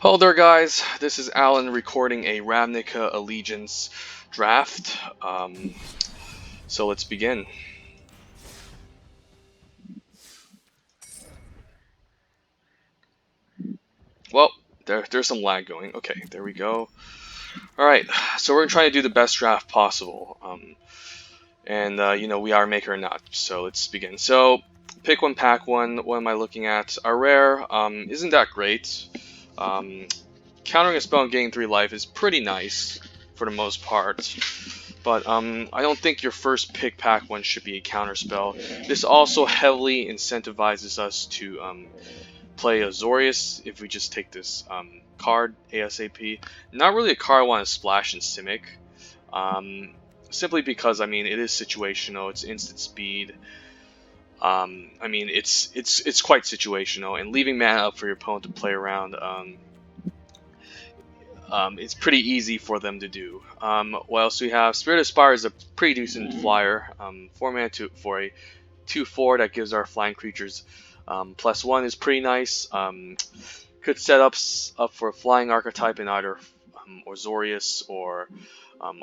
Hello there guys, this is Alan recording a Ravnica Allegiance draft. So let's begin. Well, there's some lag going. Okay, there we go. Alright, so we're going to try to do the best draft possible. You know, we are maker or not, so let's begin. So, pick one, pack one. What am I looking at? Our rare isn't that great. Countering a spell and gaining 3 life is pretty nice for the most part. But I don't think your first pick pack one should be a counter spell. This also heavily incentivizes us to play Azorius if we just take this card ASAP. Not really a card I want to splash in Simic. Simply because I mean it is situational. It's instant speed. I mean it's quite situational, and leaving mana up for your opponent to play around. It's pretty easy for them to do. What else do we have? Spirit of Spire is a pretty decent flyer. 4 mana for a 2/4 that gives our flying creatures +1 is pretty nice. Could set up for a flying archetype in either Azorius or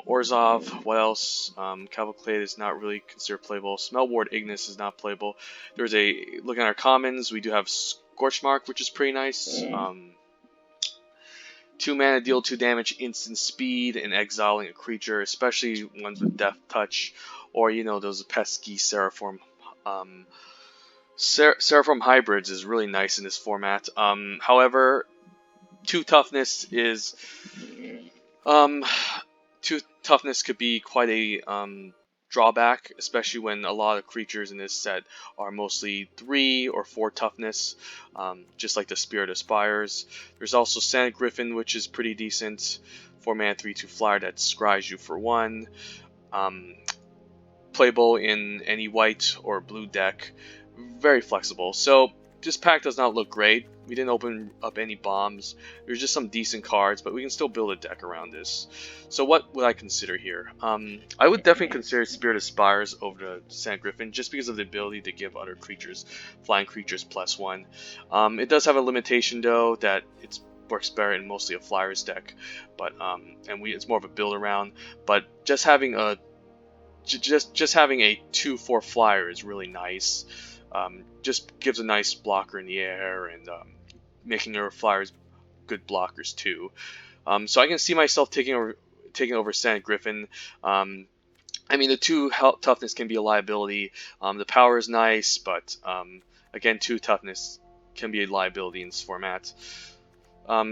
Orzhov. What else? Cavalcade is not really considered playable. Smellboard Ignis is not playable. There's a look at our commons. We do have Scorchmark, which is pretty nice. 2 mana, deal 2 damage, instant speed, and exiling a creature, especially ones with Death Touch, or you know those pesky Seraphorm. Seraphorm hybrids is really nice in this format. However, 2 toughness is 2 toughness could be quite a drawback, especially when a lot of creatures in this set are mostly 3 or 4 toughness, just like the Spirit of Spires. There's also Sand Griffin, which is pretty decent. 4 mana, 3/2 flyer that scries you for 1. Playable in any white or blue deck. Very flexible. So this pack does not look great. We didn't open up any bombs. There's just some decent cards, but we can still build a deck around this. So what would I consider here? I would definitely consider Spirit of Spires over the Sand Griffin, just because of the ability to give other creatures, flying creatures, +1. It does have a limitation though, that it works better in mostly a flyers deck, but it's more of a build around. But just having a having a 2/4 flyer is really nice. Just gives a nice blocker in the air, and making our flyers good blockers too. So I can see myself taking over Sand Griffin. I mean, the 2 toughness can be a liability. The power is nice, but again, 2 toughness can be a liability in this format.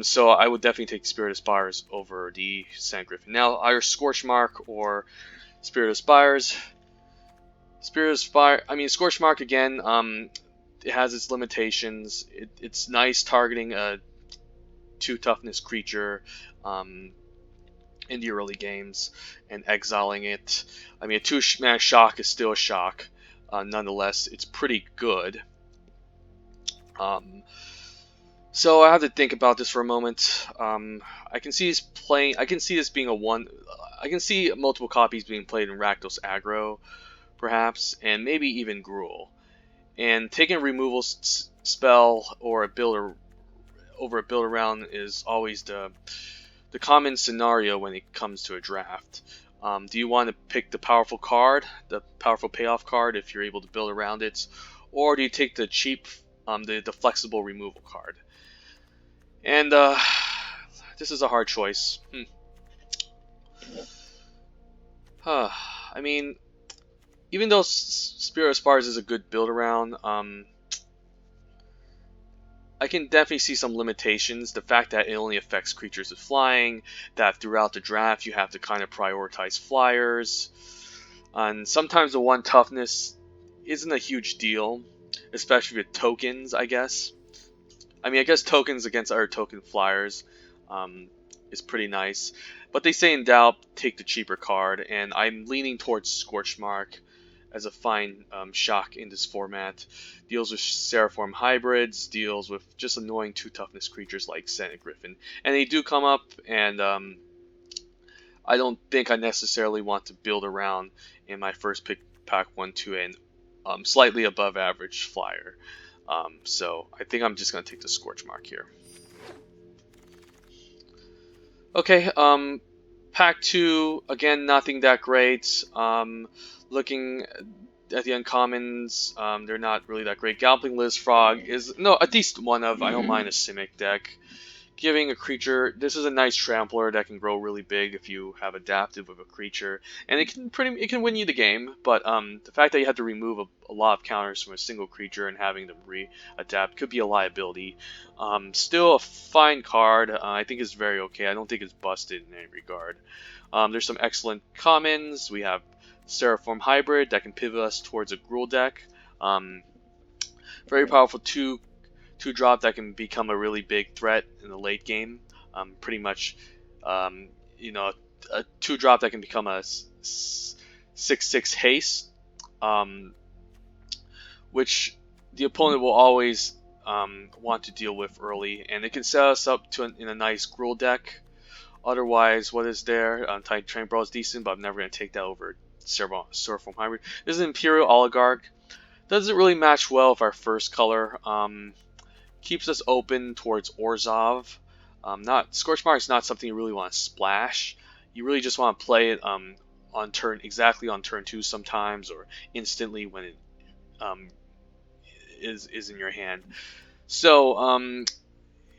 So I would definitely take Spirit of Spires over the Sand Griffin. Now, either Scorchmark or Spirit of Spires. Spirit of Spire, I mean, Scorchmark again, it has its limitations. It's nice targeting a 2 toughness creature in the early games and exiling it. I mean, a 2 mana shock is still a shock. Nonetheless, it's pretty good. So I have to think about this for a moment. I can see this playing. I can see this being a one. I can see multiple copies being played in Rakdos aggro, perhaps, and maybe even Gruul. And taking a removal spell or a builder over a build around is always the common scenario when it comes to a draft. Do you want to pick the powerful card, the powerful payoff card, if you're able to build around it, or do you take the cheap, the flexible removal card? And this is a hard choice. I mean, even though Spirit of Spires is a good build around, I can definitely see some limitations. The fact that it only affects creatures with flying, that throughout the draft you have to kind of prioritize flyers, and sometimes the 1 toughness isn't a huge deal, especially with tokens, I guess. I mean, I guess tokens against other token flyers is pretty nice. But they say in doubt, take the cheaper card, and I'm leaning towards Scorchmark as a fine shock in this format. Deals with Seraphorm hybrids, deals with just annoying 2 toughness creatures like Sand Griffin. And they do come up, and I don't think I necessarily want to build around in my first pick pack 1 to an slightly above average flyer. So I think I'm just going to take the Scorchmark here. Okay, pack 2, again, nothing that great. Looking at the uncommons, they're not really that great. Galloping Liz Frog is, no, at least one of, I don't mind a Simic deck. Giving a creature, this is a nice trampler that can grow really big if you have adaptive with a creature, and it can win you the game. But the fact that you have to remove a lot of counters from a single creature and having them re-adapt could be a liability. Still a fine card. I think it's very okay. I don't think it's busted in any regard. There's some excellent commons. We have Seraphim Hybrid that can pivot us towards a Gruul deck. Very powerful two drop that can become a really big threat in the late game. Pretty much, you know, a 2 drop that can become a 6/6 haste, which the opponent will always want to deal with early, and it can set us up to in a nice Gruul deck. Otherwise, what is there? Titan Train Brawl is decent, but I'm never going to take that over Seraphim Hybrid. This is an Imperial Oligarch. Doesn't really match well with our first color. Keeps us open towards Orzhov. Not Scorchmark is not something you really want to splash. You really just want to play it on exactly on turn 2 sometimes, or instantly when it is in your hand. So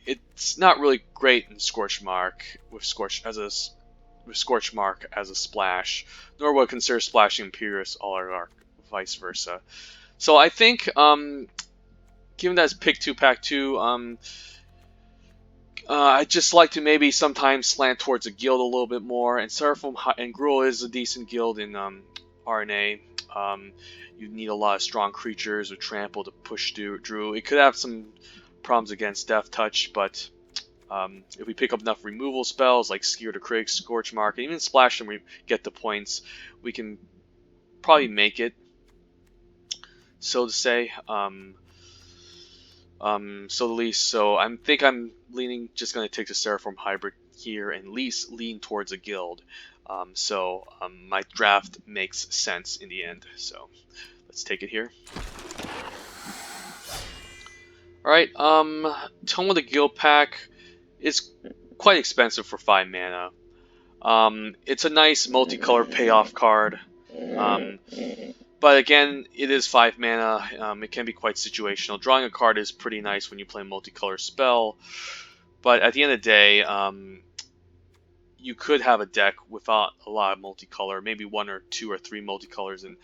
it's not really great in Scorchmark with Scorchmark as a splash, nor would I consider splashing Imperious Oligarch, vice versa. So I think given that it's pick 2, pack 2, I'd just like to maybe sometimes slant towards a guild a little bit more. And Seraphim and Gruul is a decent guild in RNA. You need a lot of strong creatures with trample to push through. It could have some problems against Death Touch, but if we pick up enough removal spells like Skewer to Crit, Scorchmark, and even Splash them, we get the points, we can probably make it, so to say. So the least, so I think I'm just going to take the Seraphim Hybrid here and lean towards a guild. My draft makes sense in the end. So let's take it here. Alright, Tome of the Guild pack is quite expensive for 5 mana. It's a nice multicolor payoff card. But again, it is 5 mana. It can be quite situational. Drawing a card is pretty nice when you play a multicolor spell. But at the end of the day, you could have a deck without a lot of multicolor. Maybe 1 or 2 or 3 multicolors, and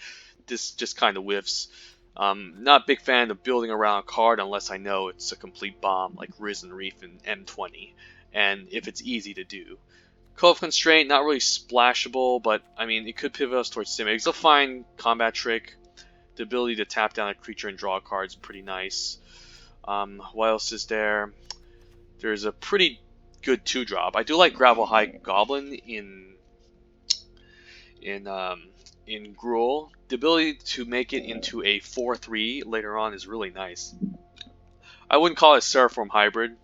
this just kind of whiffs. Not a big fan of building around a card unless I know it's a complete bomb, like Risen Reef and M20. And if it's easy to do. Code of Constraint, not really splashable, but I mean, it could pivot us towards Simic. It's a fine combat trick. The ability to tap down a creature and draw a card is pretty nice. What else is there? There's a pretty good 2-drop. I do like Gravelhide Goblin in Gruul. The ability to make it into a 4/3 later on is really nice. I wouldn't call it Seraphim Hybrid.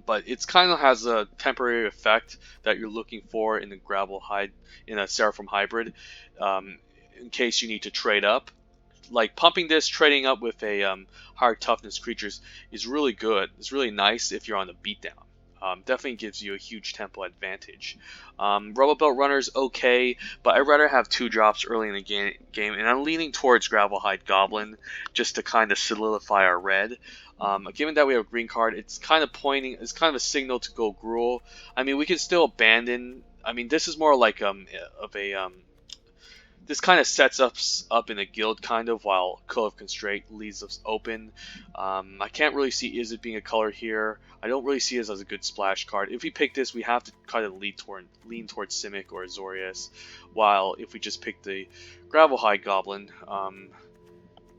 But it kind of has a temporary effect that you're looking for in a Seraphim Hybrid, in case you need to trade up. Like pumping this, trading up with a higher toughness creatures is really good. It's really nice if you're on the beatdown. Definitely gives you a huge tempo advantage. Rubble Belt Runner's okay, but I'd rather have 2 drops early in the game, and I'm leaning towards Gravelhide Goblin just to kind of solidify our red. Given that we have a green card, it's kind of a signal to go Gruul. I mean, we can still abandon. I mean, this is more like this kind of sets us up in a guild kind of, while Code of Constraint leaves us open. I can't really see Izzet being a color here. I don't really see it as a good splash card. If we pick this, we have to kind of lean towards Simic or Azorius, while if we just pick the Gravelhide Goblin,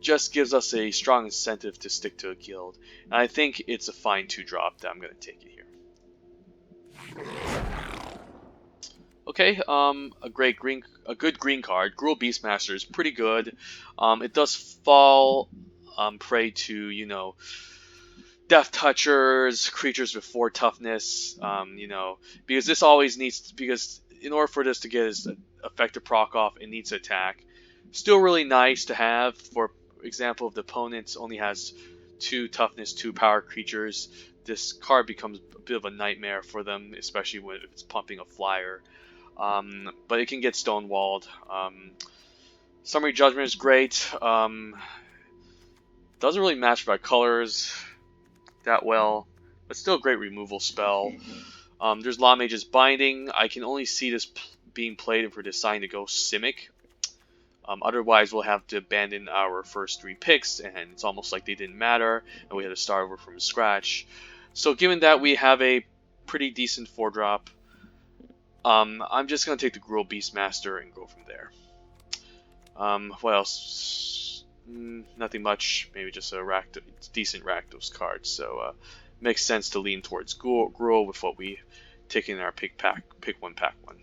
just gives us a strong incentive to stick to a guild. And I think it's a fine 2-drop that I'm going to take it here. Okay, a good green card. Gruul Beastmaster is pretty good. It does fall prey to, Death Touchers, creatures with 4 toughness, because this always because in order for this to get its effective proc off, it needs to attack. Still really nice to have. For example, if the opponent only has 2 toughness, 2 power creatures, this card becomes a bit of a nightmare for them, especially when it's pumping a flyer. But it can get stonewalled. Summary Judgment is great. Doesn't really match my colors that well, but still a great removal spell. There's Law Mage's Binding. I can only see this being played if we're deciding to go Simic. Otherwise, we'll have to abandon our first 3 picks, and it's almost like they didn't matter, and we had to start over from scratch. So given that we have a pretty decent 4-drop, I'm just going to take the Gruul Beastmaster and go from there. What else? Nothing much. Maybe just a decent Rakdos card. So makes sense to lean towards Gruul with what we take in our pick 1, pack 1.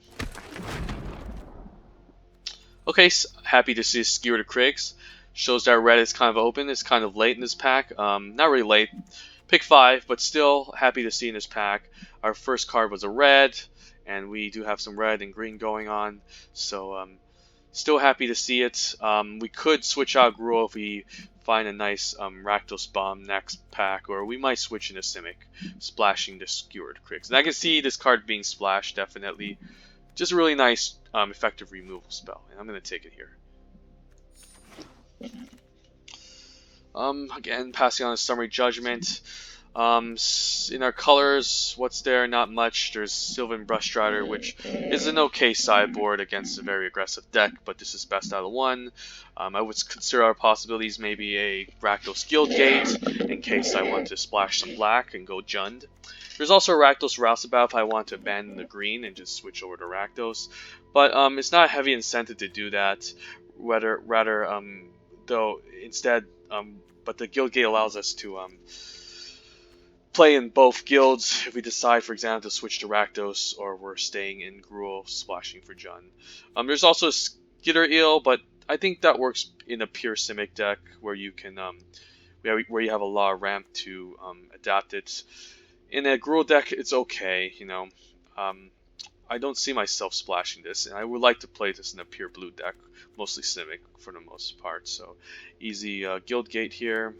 Okay, so happy to see Skewer the Krigs. Shows that red is kind of open. It's kind of late in this pack. Not really late. Pick 5, but still happy to see in this pack. Our first card was a red, and we do have some red and green going on. So still happy to see it. We could switch out Gruul if we find a nice Rakdos Bomb next pack, or we might switch into Simic, splashing the Skewered Krigs. And I can see this card being splashed, definitely. Just a really nice, effective removal spell, and I'm going to take it here. Again, passing on a Summary Judgment. In our colors, what's there? Not much. There's Sylvan Brushstrider, which is an okay sideboard against a very aggressive deck, but this is best out of 1. I would consider our possibilities maybe a Rakdos Guildgate, in case I want to splash some black and go Jund. There's also a Rakdos Rouseabout if I want to abandon the green and just switch over to Rakdos, but it's not a heavy incentive to do that. But the Guildgate allows us to play in both guilds if we decide, for example, to switch to Rakdos, or we're staying in Gruul, splashing for Jund. There's also a Skitter Eel, but I think that works in a pure Simic deck where you can where you have a lot of ramp to adapt it. In a Gruul deck, it's okay, you know. I don't see myself splashing this, and I would like to play this in a pure blue deck, mostly Simic for the most part. So easy Guildgate here.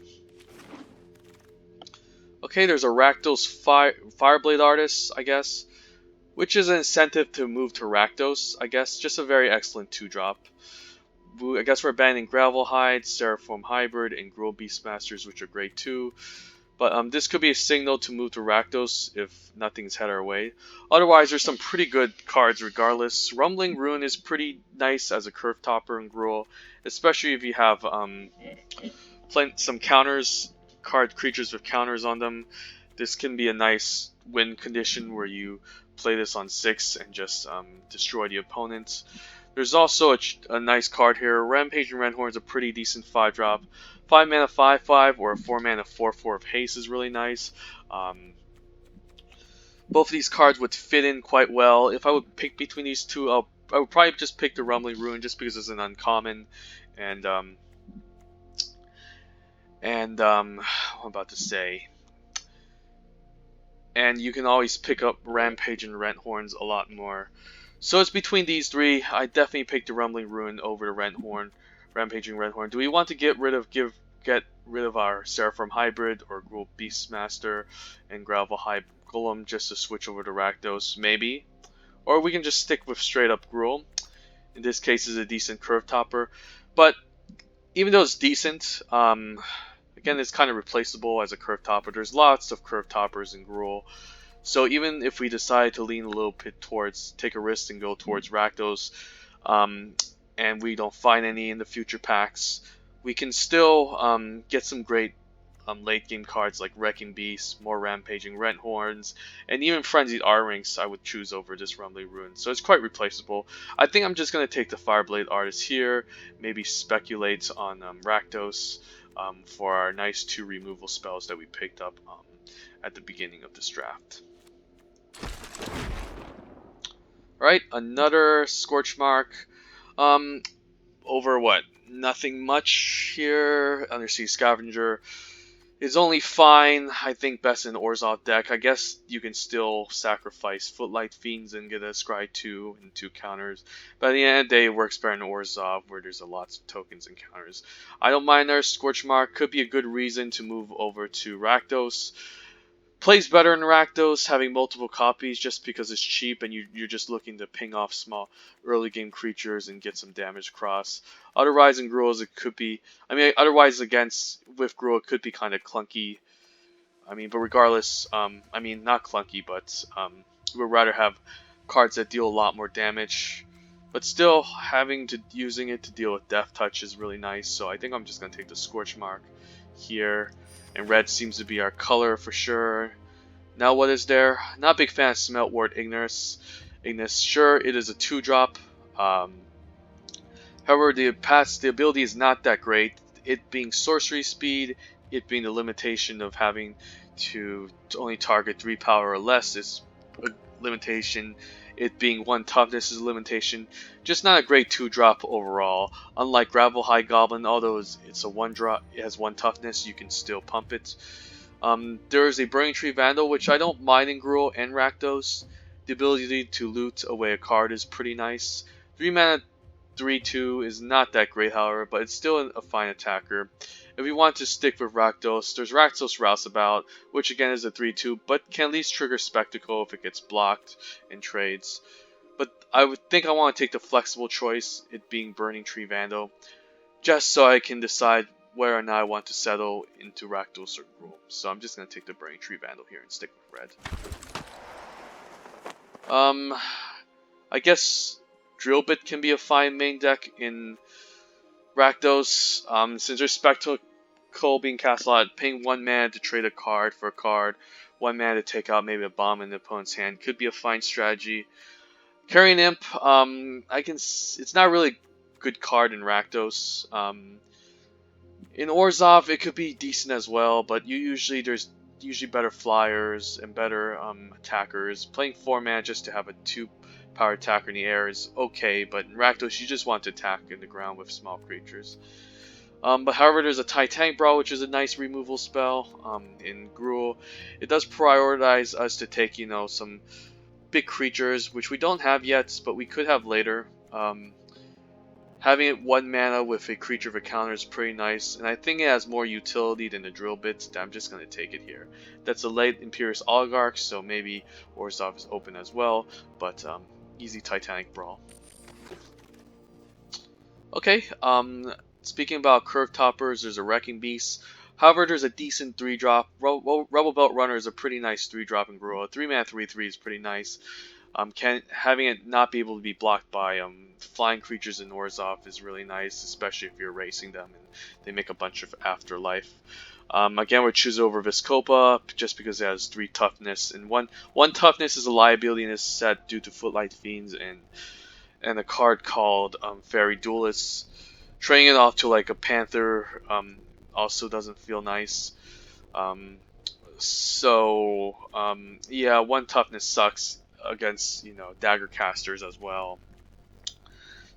Okay, there's a Rakdos Fireblade Artist, I guess, which is an incentive to move to Rakdos, I guess. Just a very excellent 2-drop. I guess we're abandoning Gravelhide, Seraphim Hybrid, and Gruul Beastmasters, which are great too. But this could be a signal to move to Rakdos if nothing's headed our way. Otherwise, there's some pretty good cards regardless. Rumbling Ruin is pretty nice as a curve topper in Gruul, especially if you have some counters, creatures with counters on them. This can be a nice win condition where you play this on 6 and just destroy the opponent. There's also a nice card here. Rampaging Renhorn is a pretty decent 5-drop. 5 mana 5/5 or a 4 mana 4/4 of haste is really nice. Both of these cards would fit in quite well. If I would pick between these two, I would probably just pick the Rumbling Ruin just because it's an uncommon. And what I'm about to say. And you can always pick up Rampage and Renthorns a lot more. So it's between these 3. I definitely picked the Rumbling Ruin over the Renthorn, Rampaging Renthorn. Do we want to get rid of our Seraphim Hybrid or Gruul Beastmaster and Gravelhide Golem just to switch over to Rakdos? Maybe. Or we can just stick with straight up Gruul. In this case, it's a decent curve topper. But even though it's decent, again, it's kind of replaceable as a curve topper. There's lots of curve toppers in Gruul. So even if we decide to lean a little bit towards, take a risk and go towards Rakdos, and we don't find any in the future packs, we can still get some great late game cards like Wrecking Beast, more Rampaging Renthorns, and even Frenzied R-Rings I would choose over this Rumbling Ruin. So it's quite replaceable. I think I'm just going to take the Fireblade Artist here, maybe speculate on Rakdos for our nice 2 removal spells that we picked up at the beginning of this draft. Alright, another Scorch Mark. Over what? Nothing much here. Undersea Scavenger is only fine. I think best in Orzhov deck. I guess you can still sacrifice Footlight Fiends and get a Scry 2 and 2 counters. But at the end of the day, it works better in Orzhov where there's lots of tokens and counters. I don't mind our Scorch Mark. Could be a good reason to move over to Rakdos. Plays better in Rakdos having multiple copies just because it's cheap and you're just looking to ping off small early game creatures and get some damage across. Otherwise in Gruul it could be, otherwise against with Gruul it could be kind of clunky. But regardless, not clunky, but we would rather have cards that deal a lot more damage. But still, using it to deal with Death Touch is really nice, so I think I'm just going to take the Scorch Mark here. And red seems to be our color for sure. Now what is there? Not a big fan of Smelt Ward Ignis. Sure, it is a 2-drop. However, the ability is not that great. It being sorcery speed, it being the limitation of having to only target 3 power or less is a limitation. It being 1 toughness is a limitation. Just not a great 2-drop overall. Unlike Gravel High Goblin, although it's a 1-drop, it has 1 toughness, you can still pump it. There is a Burning Tree Vandal, which I don't mind in Gruul and Rakdos. The ability to loot away a card is pretty nice. 3 mana 3/2 is not that great, however, but it's still a fine attacker. If you want to stick with Rakdos, there's Rakdos Rouseabout, which again is a 3/2, but can at least trigger Spectacle if it gets blocked in trades. But I would think I want to take the flexible choice, it being Burning Tree Vandal, just so I can decide whether or not I want to settle into Rakdos or Gruul. So I'm just going to take the Burning Tree Vandal here and stick with red. I guess Drillbit can be a fine main deck in Rakdos. Since there's Spectacle being cast a lot, paying 1 mana to trade a card for a card, 1 mana to take out maybe a bomb in the opponent's hand could be a fine strategy. Carrion Imp, it's not really a good card in Rakdos. In Orzhov, it could be decent as well, but there's usually better flyers and better attackers. Playing 4 mana just to have a 2-power attacker in the air is okay, but in Rakdos you just want to attack in the ground with small creatures. But however, there's a Titanic Brawl, which is a nice removal spell. In Gruul, it does prioritize us to take, some big creatures, which we don't have yet, but we could have later. Having it 1 mana with a creature of a counter is pretty nice, and I think it has more utility than the drill bits. I'm just going to take it here. That's a late Imperious Oligarch, so maybe Orzhov is open as well, but easy Titanic Brawl. Okay, speaking about Curve Toppers, there's a Wrecking Beast. However, there's a decent 3-drop. Rebel Belt Runner is a pretty nice 3-drop in Gruul. A 3 mana 3/3 is pretty nice. Having it not be able to be blocked by flying creatures in Orzhov is really nice, especially if you're racing them and they make a bunch of afterlife. Again, we're choosing over Viscopa just because it has 3 toughness, and one toughness is a liability in this set due to Footlight Fiends and a card called Fairy Duelist. Trading it off to like a Panther also doesn't feel nice. Yeah, 1 toughness sucks against dagger casters as well.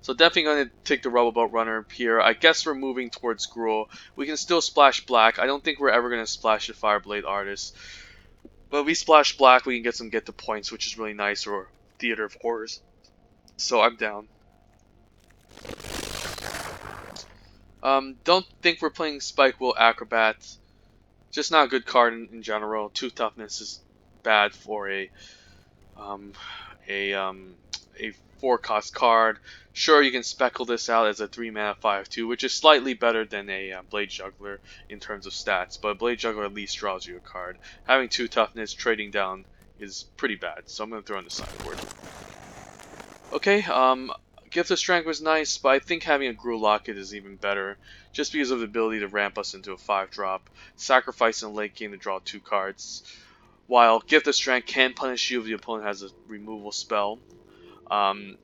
So definitely going to take the Rebel Belt Runner here. I guess we're moving towards Gruul. We can still splash black. I don't think we're ever going to splash the Fireblade Artist. But if we splash black, we can get some get to points, which is really nice, or Theater of Horrors. So I'm down. Don't think we're playing Spike Wheel Acrobat. Just not a good card in general. 2 toughness is bad for a 4-cost card. Sure, you can speckle this out as a 3 mana 5/2, which is slightly better than a Blade Juggler in terms of stats, but Blade Juggler at least draws you a card. Having 2 toughness, trading down is pretty bad, so I'm going to throw in the sideboard. Okay, Gift of Strength was nice, but I think having a Gruul Locket is even better, just because of the ability to ramp us into a 5-drop, sacrifice in the late game to draw 2 cards. While Gift of Strength can punish you if the opponent has a removal spell. You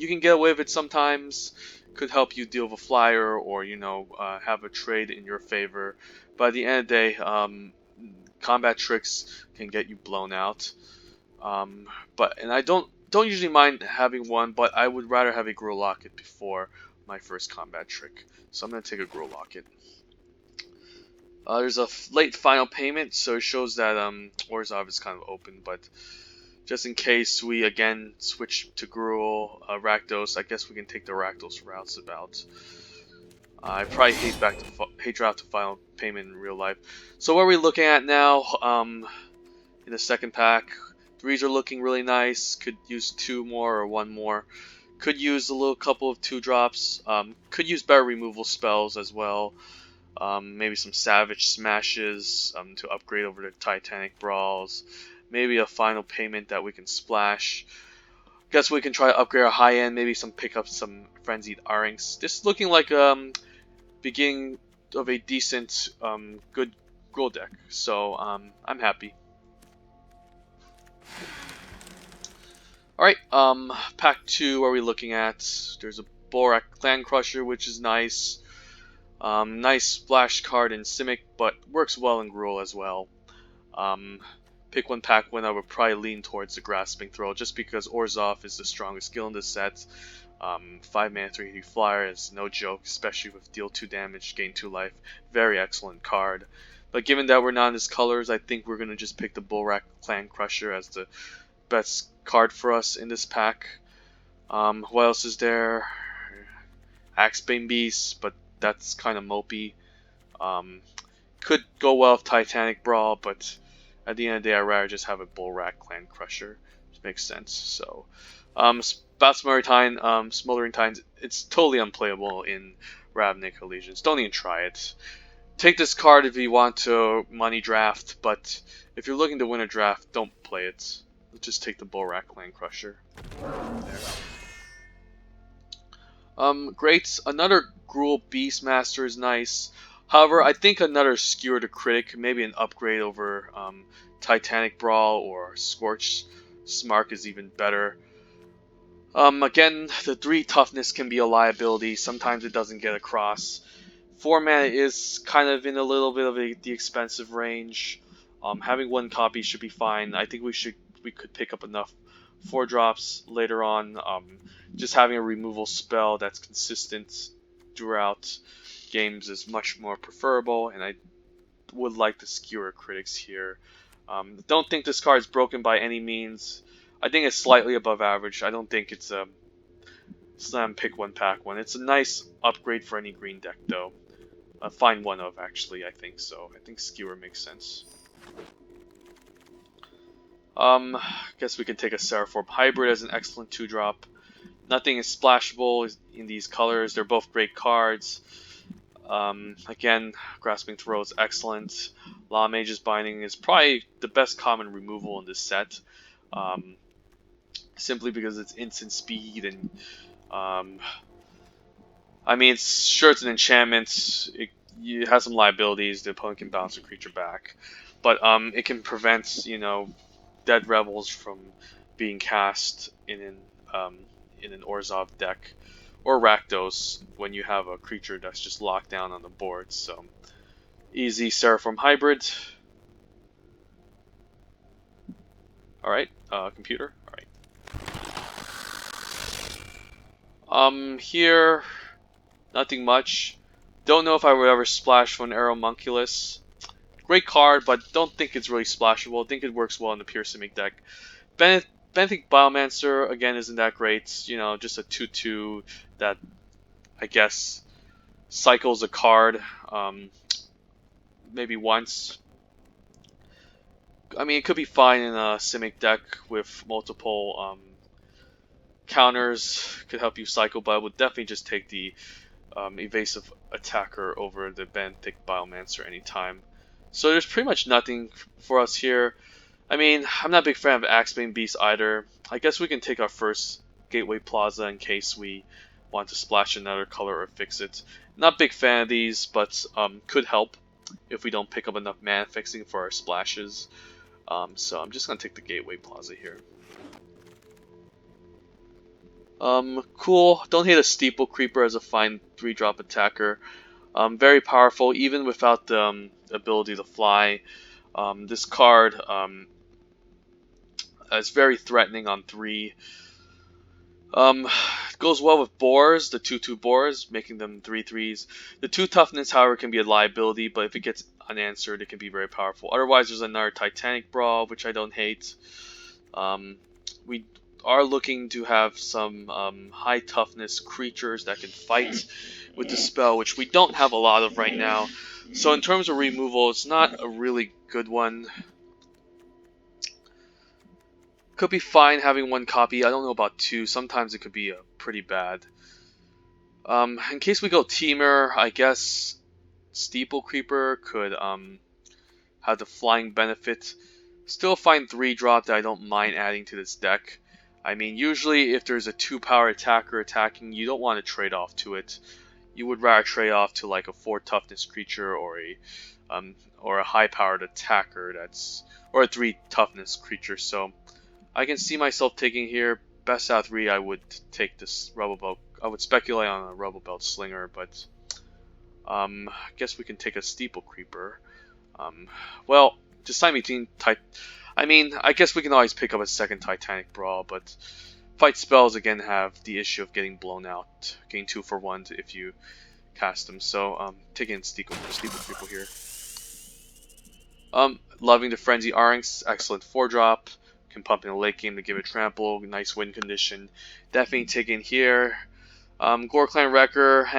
can get away with it sometimes. Could help you deal with a flyer, or have a trade in your favor. But at the end of the day, combat tricks can get you blown out. And I don't usually mind having one, but I would rather have a Gruul Locket before my first combat trick. So I'm going to take a Gruul Locket. There's a late final payment, so it shows that Orzhov is kind of open, but just in case we again switch to Gruul, Rakdos, I guess we can take the Rakdos Rouseabout. I probably hate draft to final payment in real life. So what are we looking at now? In the second pack, threes are looking really nice. Could use two more or one more. Could use a little couple of 2-drops. Could use better removal spells as well. Maybe some Savage Smashes to upgrade over to Titanic Brawls. Maybe a final payment that we can splash. Guess we can try to upgrade our high end. Maybe pick up some Frenzied Arings. This is looking like beginning of a decent good Gruul deck. So I'm happy. Alright, pack 2, what are we looking at? There's a Borak Clan Crusher, which is nice. Nice splash card in Simic, but works well in Gruul as well. Pick one, pack one, I would probably lean towards the Grasping Throw, just because Orzhov is the strongest skill in this set. 5 mana 3 flyer is no joke, especially with deal 2 damage, gain 2 life. Very excellent card. But given that we're not in his colors, I think we're going to just pick the Borak Clan Crusher as the best card for us in this pack. What else is there? Axebane Beast, but that's kind of mopey. Could go well with Titanic Brawl, but at the end of the day, I'd rather just have a Borak Clan Crusher, which makes sense. So, about Smoldering Tines, it's totally unplayable in Ravnica Allegiance. Don't even try it. Take this card if you want to money draft, but if you're looking to win a draft, don't play it. Just take the Borak Clan Crusher. There. Great. Another Gruul Beastmaster is nice. However, I think another Skewer the Critic, maybe an upgrade over Titanic Brawl or Scorch Smark is even better. Again, the 3 toughness can be a liability. Sometimes it doesn't get across. 4 mana is kind of in a little bit of the expensive range. Having 1 copy should be fine. I think we could pick up enough 4-drops later on. Just having a removal spell that's consistent throughout games is much more preferable, and I would like to skewer critics here. Don't think this card is broken by any means. I think it's slightly above average. I don't think it's a slam pick one pack one. It's a nice upgrade for any green deck though. Find one of actually, I think so. I think skewer makes sense. Guess we can take a Seraphorm Hybrid as an excellent 2-drop. Nothing is splashable in these colors. They're both great cards. Again, Grasping Throw is excellent. Law Mage's Binding is probably the best common removal in this set. Simply because it's instant speed and I mean, it's an enchantment. It has some liabilities. The opponent can bounce a creature back, but it can prevent Dead Rebels from being cast in an Orzhov deck or Rakdos when you have a creature that's just locked down on the board. So easy Seraphorm Hybrid. All right, computer. All right. Here, nothing much. Don't know if I would ever splash for an Aeromunculus. Great card, but don't think it's really splashable. I think it works well in the pure Simic deck. Benthic Biomancer, again, isn't that great. Just a 2/2 that, I guess, cycles a card maybe once. I mean, it could be fine in a Simic deck with multiple counters. Could help you cycle, but I would definitely just take the evasive attacker over the Benthic Biomancer anytime. So there's pretty much nothing for us here. I mean, I'm not a big fan of Axebane Beast either. I guess we can take our first Gateway Plaza in case we want to splash another color or fix it. Not a big fan of these, but could help if we don't pick up enough mana fixing for our splashes. So I'm just going to take the Gateway Plaza here. Cool. Don't hate a Steeple Creeper as a fine 3-drop attacker. Very powerful, even without the ability to fly. This card is very threatening on 3. Goes well with Boars, the 2/2 Boars, making them 3/3s. The 2 toughness, however, can be a liability, but if it gets unanswered, it can be very powerful. Otherwise, there's another Titanic Brawl, which I don't hate. We are looking to have some high toughness creatures that can fight. with the spell, which we don't have a lot of right now. So in terms of removal, it's not a really good one. Could be fine having one copy. I don't know about two. Sometimes it could be pretty bad. In case we go Teamer, I guess Steeple Creeper could have the flying benefit. Still find 3-drop that I don't mind adding to this deck. I mean, usually if there's a 2-power attacker attacking, you don't want to trade off to it. You would rather trade off to like a 4 toughness creature or a high-powered attacker or a 3 toughness creature. So I can see myself taking here. Best out of 3, I would take this Rubble Belt. I would speculate on a Rubble Belt Slinger, but I guess we can take a Steeple Creeper. Well, just time between I guess we can always pick up a second Titanic Brawl, but fight spells again have the issue of getting blown out, getting 2 for 1 if you cast them. So taking Steeple Creeper here. Loving the Frenzy Arynx, excellent 4-drop. Can pump in the late game to give it trample, nice win condition. Definitely taking here. Gore Clan Wrecker,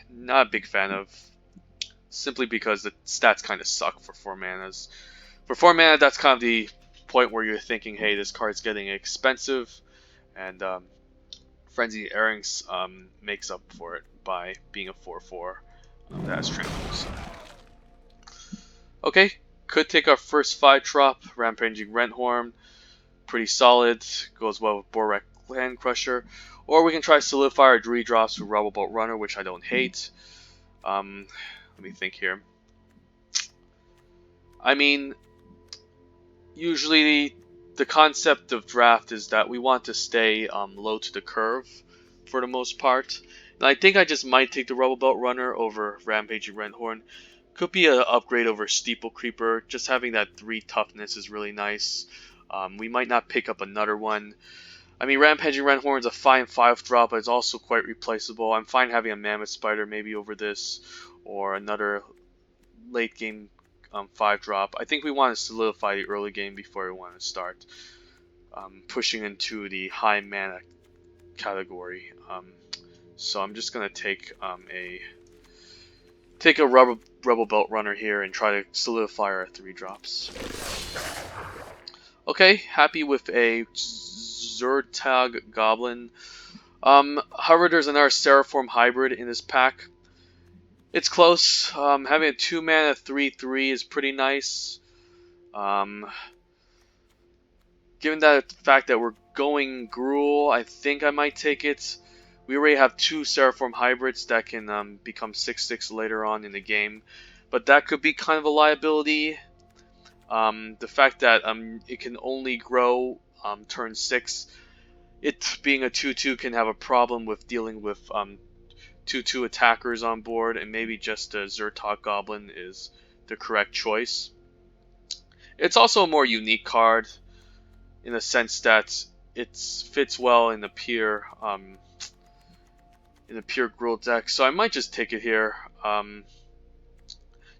not a big fan of. Simply because the stats kind of suck for 4 manas. For 4 mana, that's kind of the point where you're thinking, hey, this card's getting expensive, and Frenzy Arynx makes up for it by being a 4/4 that has tramples. Okay, could take our first 5-drop, Rampaging Renthorn. Pretty solid, goes well with Borak Land Crusher. Or we can try Solidify our 3-drops with Rubble Bolt Runner, which I don't hate. Let me think here. I mean, usually the concept of draft is that we want to stay low to the curve for the most part. And I think I just might take the Rubble Belt Runner over Rampaging Renthorn. Could be an upgrade over Steeple Creeper. Just having that 3 toughness is really nice. We might not pick up another one. I mean, Rampaging Renthorn is a fine 5-drop, but it's also quite replaceable. I'm fine having a Mammoth Spider maybe over this, or another late game 5-drop. I think we want to solidify the early game before we want to start pushing into the high mana category. So I'm just gonna take a Rubble Belt Runner here and try to solidify our 3-drops. Okay, happy with a Zertag Goblin. However, there's another Seraphorm hybrid in this pack. It's close. Having a 2-mana 3/3 is pretty nice. Given that fact that we're going Gruul, I think I might take it. We already have 2 Seraphorm hybrids that can become 6/6 later on in the game, but that could be kind of a liability. The fact that it can only grow turn 6, it being a 2/2 can have a problem with dealing with 2/2 attackers on board, and maybe just a Zertok Goblin is the correct choice. It's also a more unique card in the sense that it fits well in the pure Gruul deck, so I might just take it here.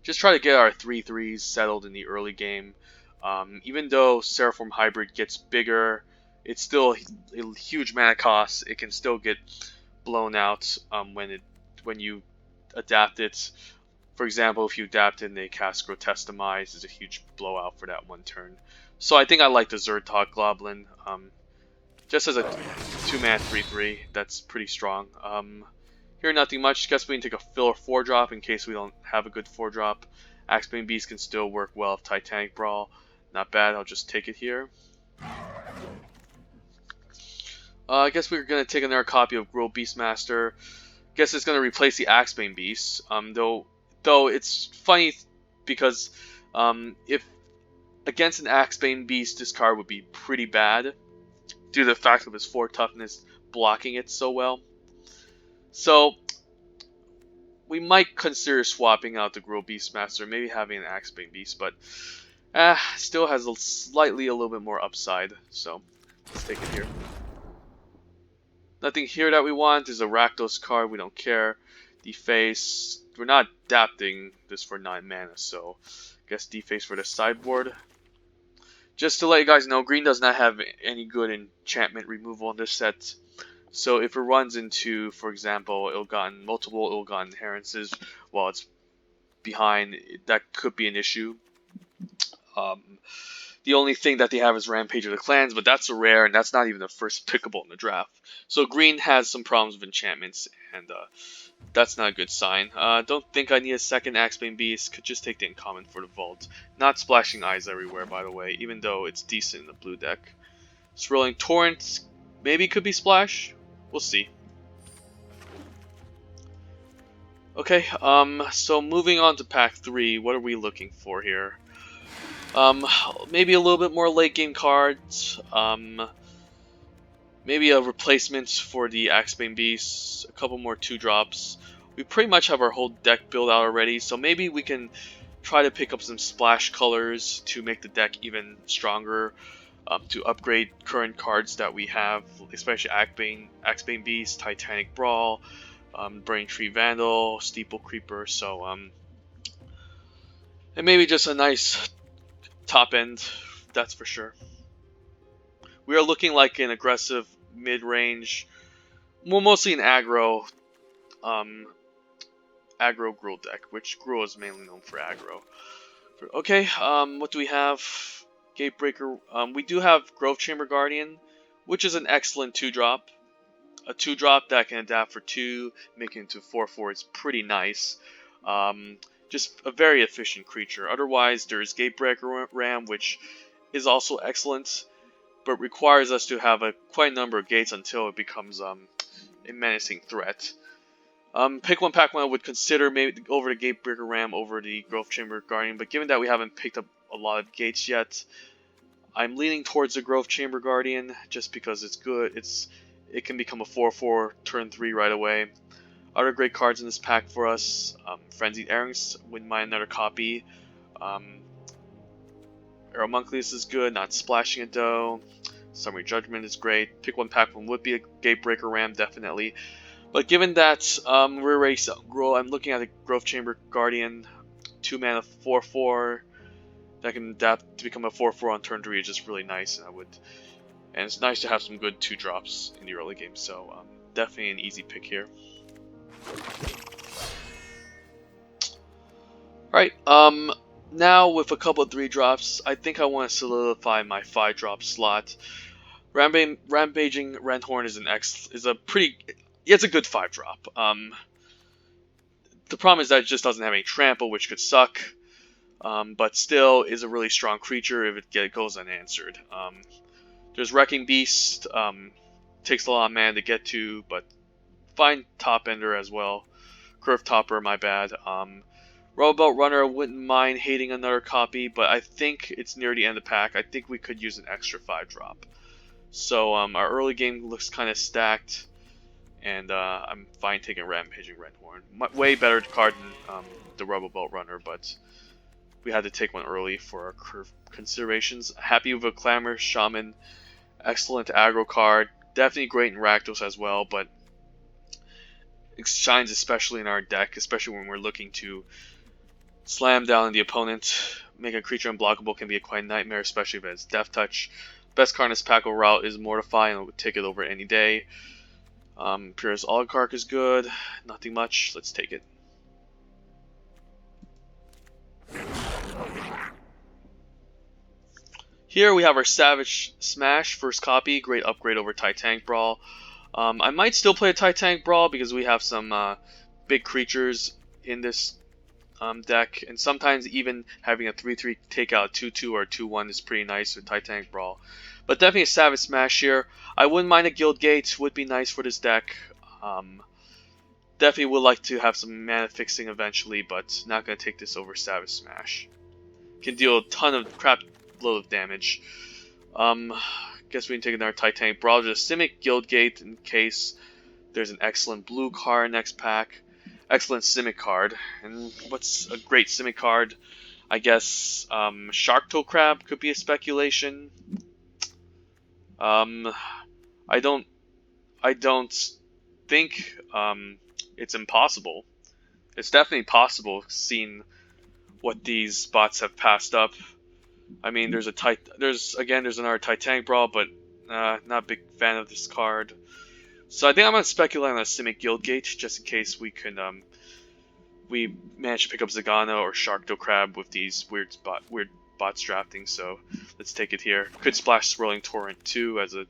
Just try to get our 3/3s settled in the early game. Even though Seraphorm Hybrid gets bigger, it's still a huge mana cost. It can still get blown out when you adapt it. For example, if you adapt it and they cast Grotesque Demise, it's a huge blowout for that one turn. So I think I like the Zertok Goblin. Just as a 2-mana 3/3, that's pretty strong. Here, nothing much. Guess we can take a filler 4-drop in case we don't have a good 4-drop. Axebane Beast can still work well with Titanic Brawl. Not bad, I'll just take it here. I guess we're going to take another copy of Gruul Beastmaster. Guess it's going to replace the Axebane Beast. Though it's funny because if against an Axebane Beast, this card would be pretty bad due to the fact of his 4 toughness blocking it so well. So we might consider swapping out the Gruul Beastmaster, maybe having an Axebane Beast, but still has a little bit more upside. So let's take it here. Nothing here that we want. Is a Rakdos card. We don't care. Deface. We're not adapting this for 9 mana, so I guess Deface for the sideboard. Just to let you guys know, green does not have any good enchantment removal in this set. So if it runs into, for example, multiple ill-gotten inheritances while it's behind, that could be an issue. Um, the only thing that they have is Rampage of the Clans, but that's a rare, and that's not even the first pickable in the draft. So green has some problems with enchantments, and that's not a good sign. Don't think I need a second Axebane Beast. Could just take the uncommon for the vault. Not splashing eyes everywhere, by the way, even though it's decent in the blue deck. Swirling Torrent maybe could be splash. We'll see. Okay, so moving on to pack 3, what are we looking for here? Maybe a little bit more late game cards. Maybe a replacement for the Axebane Beasts, a couple more 2-drops. We pretty much have our whole deck built out already, so maybe we can try to pick up some splash colors to make the deck even stronger, to upgrade current cards that we have, especially Axebane Beast, Titanic Brawl, Braintree Vandal, Steeple Creeper, so and maybe just a nice top end, that's for sure. We are looking like an aggressive mid-range, well, mostly an aggro Gruul deck, which Gruul is mainly known for aggro. Okay, what do we have? Gatebreaker. We do have Grove Chamber Guardian, which is an excellent 2-drop. A 2-drop that can adapt for 2, make it into 4/4 is pretty nice. Just a very efficient creature. Otherwise, there's Gatebreaker Ram, which is also excellent, but requires us to have quite a number of gates until it becomes a menacing threat. Pick one, pack one. I would consider maybe over the Gatebreaker Ram over the Grove Chamber Guardian, but given that we haven't picked up a lot of gates yet, I'm leaning towards the Grove Chamber Guardian just because it's good. It can become a 4/4 turn 3 right away. Other great cards in this pack for us: Frenzied Errands, wouldn't mind another copy. Aeromuncleus is good, not splashing it though. Summary Judgment is great. Pick one, pack one would be a Gatebreaker Ram, definitely. But given that we're already Gruul, I'm looking at the Grove Chamber Guardian, 2-mana 4/4 that can adapt to become a 4/4 on turn 3 is just really nice, and it's nice to have some good 2-drops in the early game. So definitely an easy pick here. Alright, now with a couple of 3-drops, I think I want to solidify my 5-drop slot. Rampaging Renthorn is a pretty, it's a good 5-drop. The problem is that it just doesn't have any trample, which could suck, but still is a really strong creature if it goes unanswered. There's Wrecking Beast, takes a lot of mana to get to, but fine top ender as well. Curve Topper, my bad. Roboboat Runner, wouldn't mind hating another copy, but I think it's near the end of the pack. I think we could use an extra 5-drop. So our early game looks kind of stacked, and I'm fine taking Rampaging Renthorn. Way better card than the Roboboat Runner, but we had to take one early for our curve considerations. Happy with a Clamor Shaman, excellent aggro card, definitely great in Rakdos as well, but it shines especially in our deck, especially when we're looking to slam down the opponent. Make a creature unblockable can be a quite nightmare, especially if it has Death Touch. Best card in this pack overall is Mortify, and I would take it over any day. Pyrrhus Oligarch is good, nothing much, let's take it. Here we have our Savage Smash, first copy, great upgrade over Titanic Brawl. I might still play a Titanic Brawl because we have some big creatures in this deck, and sometimes even having a 3/3 take out a 2/2 or a 2/1 is pretty nice with Titanic Brawl. But definitely a Savage Smash here. I wouldn't mind a Guild Gate, would be nice for this deck. Definitely would like to have some mana fixing eventually, but not going to take this over Savage Smash. Can deal a ton of crap load of damage. Guess we can take another Titanic Brawl, just Simic Guild Gate in case there's an excellent blue card next pack. Excellent Simic card. And what's a great Simic card? I guess Shark Toe Crab could be a speculation. I don't think it's impossible. It's definitely possible, seeing what these bots have passed up. I mean, there's another Titanic Brawl, but not a big fan of this card. So I think I'm gonna speculate on a Simic Guildgate just in case we can we manage to pick up Zagana or Sharkdo Crab with these weird bots drafting. So let's take it here. Could splash Swirling Torrent too as a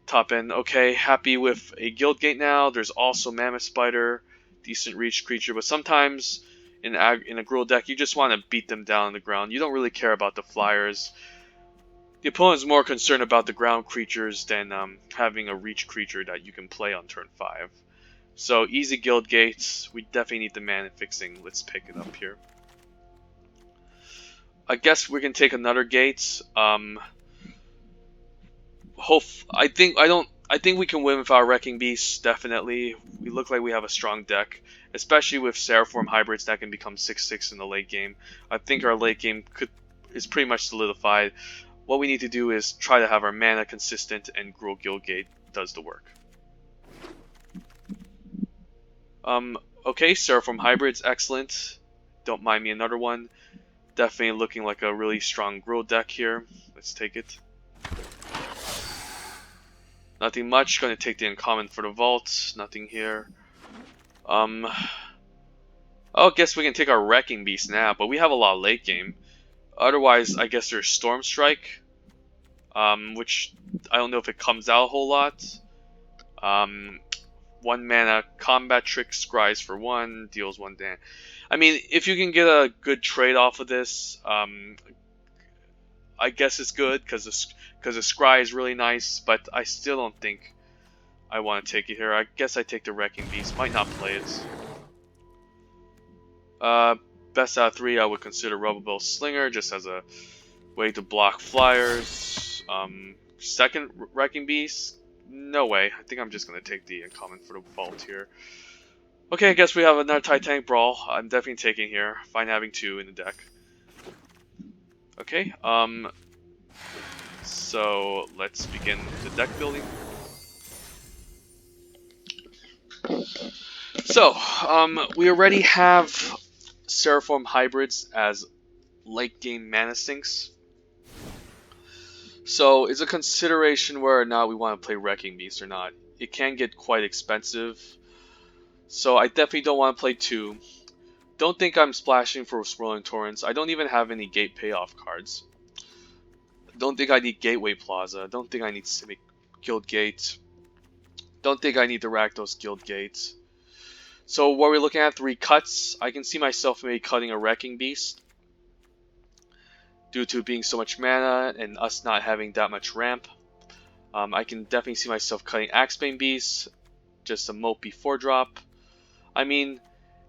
top end. Okay, happy with a Guildgate now. There's also Mammoth Spider, decent reach creature, but sometimes in a Gruul deck you just want to beat them down on the ground. You don't really care about the flyers. The opponent's more concerned about the ground creatures than having a reach creature that you can play on turn 5. So easy guild gates. We definitely need the mana fixing. Let's pick it up here. I guess we can take another gate. I think we can win with our Wrecking Beast. Definitely, we look like we have a strong deck, especially with Seraphorm hybrids that can become 6/6 in the late game. I think our late game is pretty much solidified. What we need to do is try to have our mana consistent, and Gruul Guildgate does the work. Okay, Seraphorm hybrids, excellent. Don't mind me another one. Definitely looking like a really strong Gruul deck here. Let's take it. Nothing much. Going to take the uncommon for the vault. Nothing here. Oh, I guess we can take our Wrecking Beast now, but we have a lot of late game. Otherwise, I guess there's Storm Strike, which I don't know if it comes out a whole lot. 1 mana combat trick, scries for 1, deals 1 damage. I mean, if you can get a good trade off of this, I guess it's good because the scry is really nice, but I still don't think I want to take it here. I guess I take the Wrecking Beast. Might not play it. Best out of 3, I would consider Rubberbill Slinger just as a way to block flyers. Second Wrecking Beast, no way. I think I'm just gonna take the uncommon for the vault here. Okay, I guess we have another Titanic Brawl. I'm definitely taking here. Fine having 2 in the deck. Okay, so let's begin the deck building. So, we already have Seraphorm hybrids as late game mana sinks. So it's a consideration whether or not we want to play Wrecking Beast or not. It can get quite expensive. So I definitely don't want to play 2. Don't think I'm splashing for Swirling Torrents. I don't even have any gate payoff cards. Don't think I need Gateway Plaza. Don't think I need Simic Guildgate. Don't think I need the Rakdos Guildgate. So what we're looking at, 3 cuts. I can see myself maybe cutting a Wrecking Beast due to it being so much mana and us not having that much ramp. I can definitely see myself cutting Axebane Beast, just a mopey 4-drop. I mean,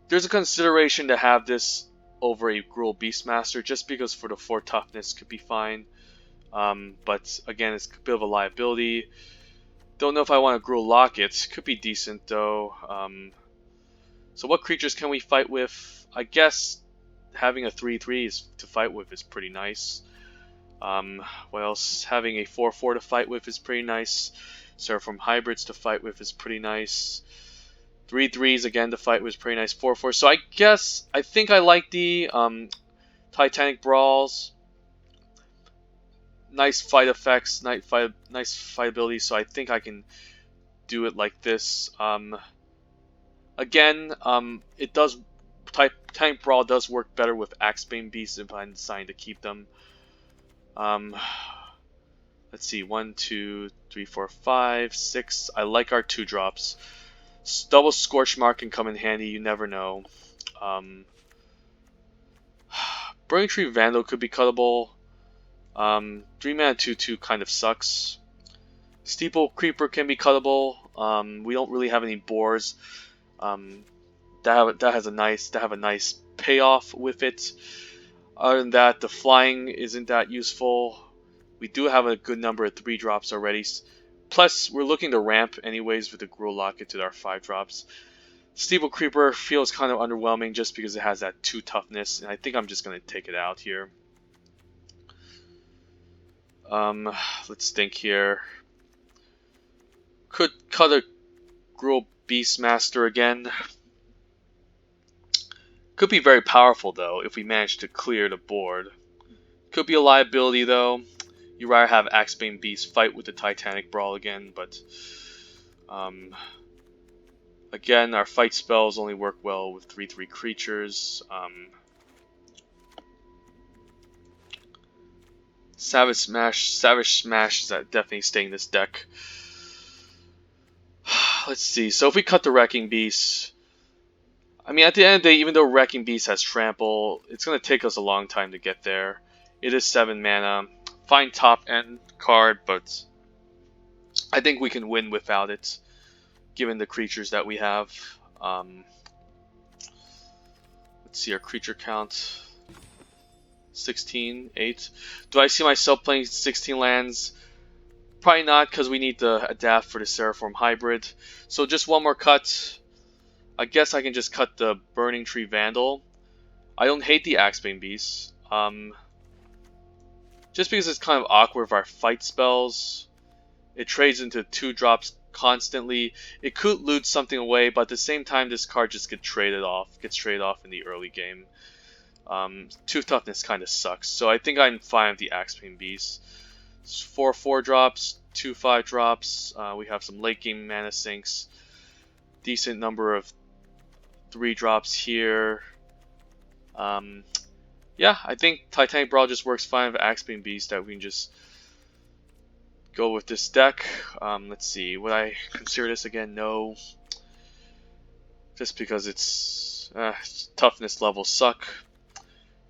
there's a consideration to have this over a Gruul Beastmaster just because for the 4 toughness could be fine. But again, it's a bit of a liability. Don't know if I want a Gruul Locket. Could be decent though. So what creatures can we fight with? I guess having a 3/3 to fight with is pretty nice. What else? Having a 4/4 to fight with is pretty nice. Seraphorm hybrids to fight with is pretty nice. 3/3s again to fight with is pretty nice. 4/4. So I think I like the Titanic Brawls. Nice fight effects, nice fight ability. So I think I can do it like this. Again, it does. Titanic Brawl does work better with Axebane Beasts if I'm deciding to keep them. Let's see, 1, 2, 3, 4, 5, 6. I like our 2-drops. Double Scorch Mark can come in handy. You never know. Burning Tree Vandal could be cuttable. 3 mana 2/2 kind of sucks. Steeple Creeper can be cuttable. We don't really have any boars. That have a nice payoff with it. Other than that, the flying isn't that useful. We do have a good number of 3-drops already. Plus, we're looking to ramp anyways with the Gruul Locket to our 5-drops. Steeple Creeper feels kind of underwhelming just because it has that 2 toughness, and I think I'm just going to take it out here. Let's think here. Could cut a Gruul Beastmaster again. Could be very powerful though if we manage to clear the board. Could be a liability though. You rather have Axebane Beast fight with the Titanic Brawl again, but Again, our fight spells only work well with 3/3 creatures. Savage Smash is definitely staying in this deck. Let's see. So if we cut the Wrecking Beast, I mean, at the end of the day, even though Wrecking Beast has Trample, it's going to take us a long time to get there. It is 7 mana. Fine top end card, but I think we can win without it, given the creatures that we have. Let's see our creature count. 16, 8. Do I see myself playing 16 lands? Probably not, because we need to adapt for the Seraphim Hybrid. So just one more cut. I guess I can just cut the Burning Tree Vandal. I don't hate the Axebane Beast. Just because it's kind of awkward for our fight spells. It trades into 2-drops constantly. It could loot something away, but at the same time, this card just gets traded off in the early game. 2 toughness kind of sucks, so I think I'm fine with the Axebane Beast. 4 4-drops, 2 5-drops. We have some late game mana sinks. Decent number of 3-drops here. Yeah, I think Titanic Brawl just works fine with Axebane Beast. That we can just go with this deck. Let's see. Would I consider this again? No. Just because its toughness levels suck.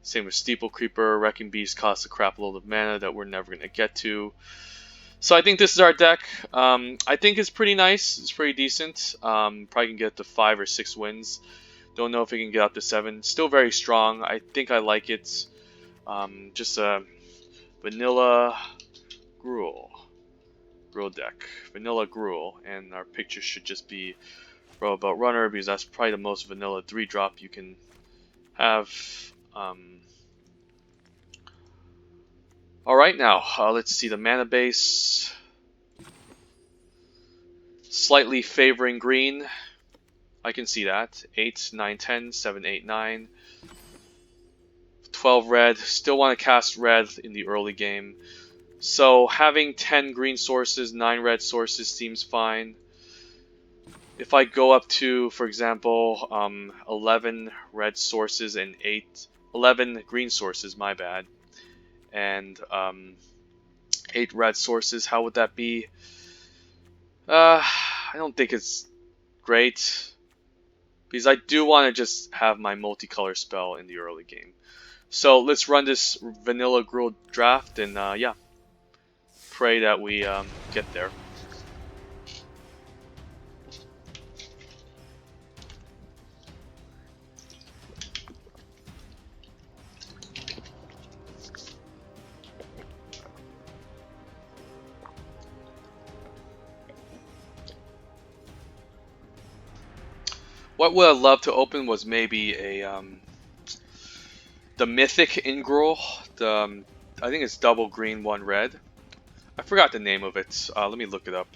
Same with Steeple Creeper. Wrecking Beast costs a crap load of mana that we're never going to get to. So I think this is our deck. I think it's pretty nice. It's pretty decent. Probably can get to 5 or 6 wins. Don't know if it can get up to 7. Still very strong. I think I like it. Just a Vannila Gruul deck. Vannila Gruul. And our picture should just be Robout Runner, because that's probably the most vanilla 3-drop you can have. Alright, now, let's see the mana base. Slightly favoring green. I can see that. 8, 9, 10, 7, 8, 9. 12 red. Still want to cast red in the early game. So having 10 green sources, 9 red sources seems fine. If I go up to, for example, 11 red sources and 11 green sources, my bad, and 8 red sources, how would that be? I don't think it's great, because I do want to just have my multicolor spell in the early game. So let's run this Vannila Gruul draft, and yeah, pray that we get there. What would I love to open was maybe a the Mythic in Gruul. I think it's double green, 1 red. I forgot the name of it. Let me look it up.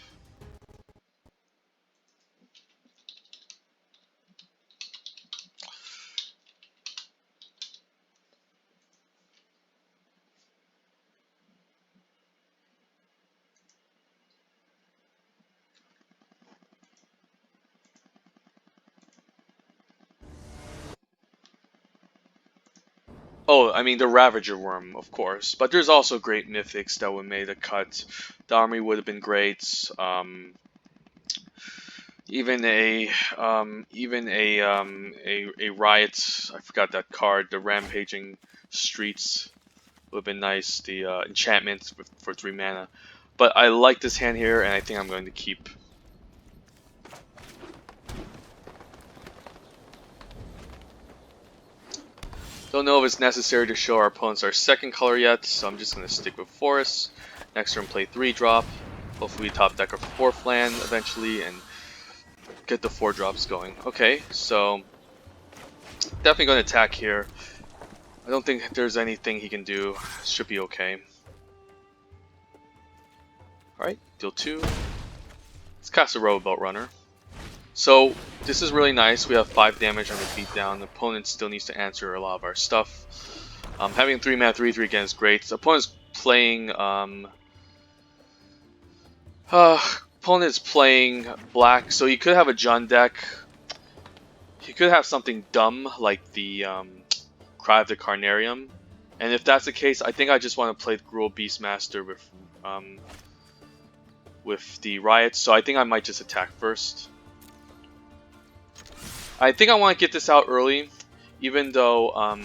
Oh, I mean the Ravager Worm, of course. But there's also great mythics that would made the cut. The army would have been great. Even a riot. I forgot that card. The Rampaging Streets would have been nice. The enchantment for 3 mana. But I like this hand here, and I think I'm going to keep. Don't know if it's necessary to show our opponents our second color yet, so I'm just going to stick with Forest. Next turn play 3-drop. Hopefully we top deck our 4th land eventually and get the 4-drops going. Okay, so definitely going to attack here. I don't think there's anything he can do. Should be okay. Alright, deal 2. Let's cast a Robout Runner. So this is really nice. We have 5 damage on the beatdown. The opponent still needs to answer a lot of our stuff. Having 3 mana 3/3 again is great. The opponent's playing opponent is playing black, so he could have a Jund deck. He could have something dumb like the Cry of the Carnarium. And if that's the case, I think I just want to play the Gruul Beastmaster with the Riots. So I think I might just attack first. I think I want to get this out early, even though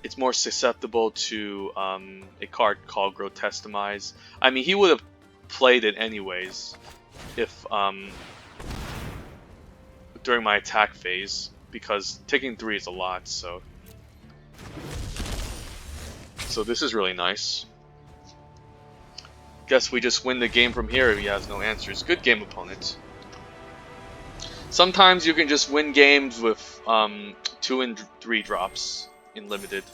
it's more susceptible to a card called Grotestimize. I mean, he would have played it anyways if during my attack phase, because taking 3 is a lot. So this is really nice. Guess we just win the game from here if he has no answers. Good game, opponent. Sometimes you can just win games with 2 and 3 drops in limited.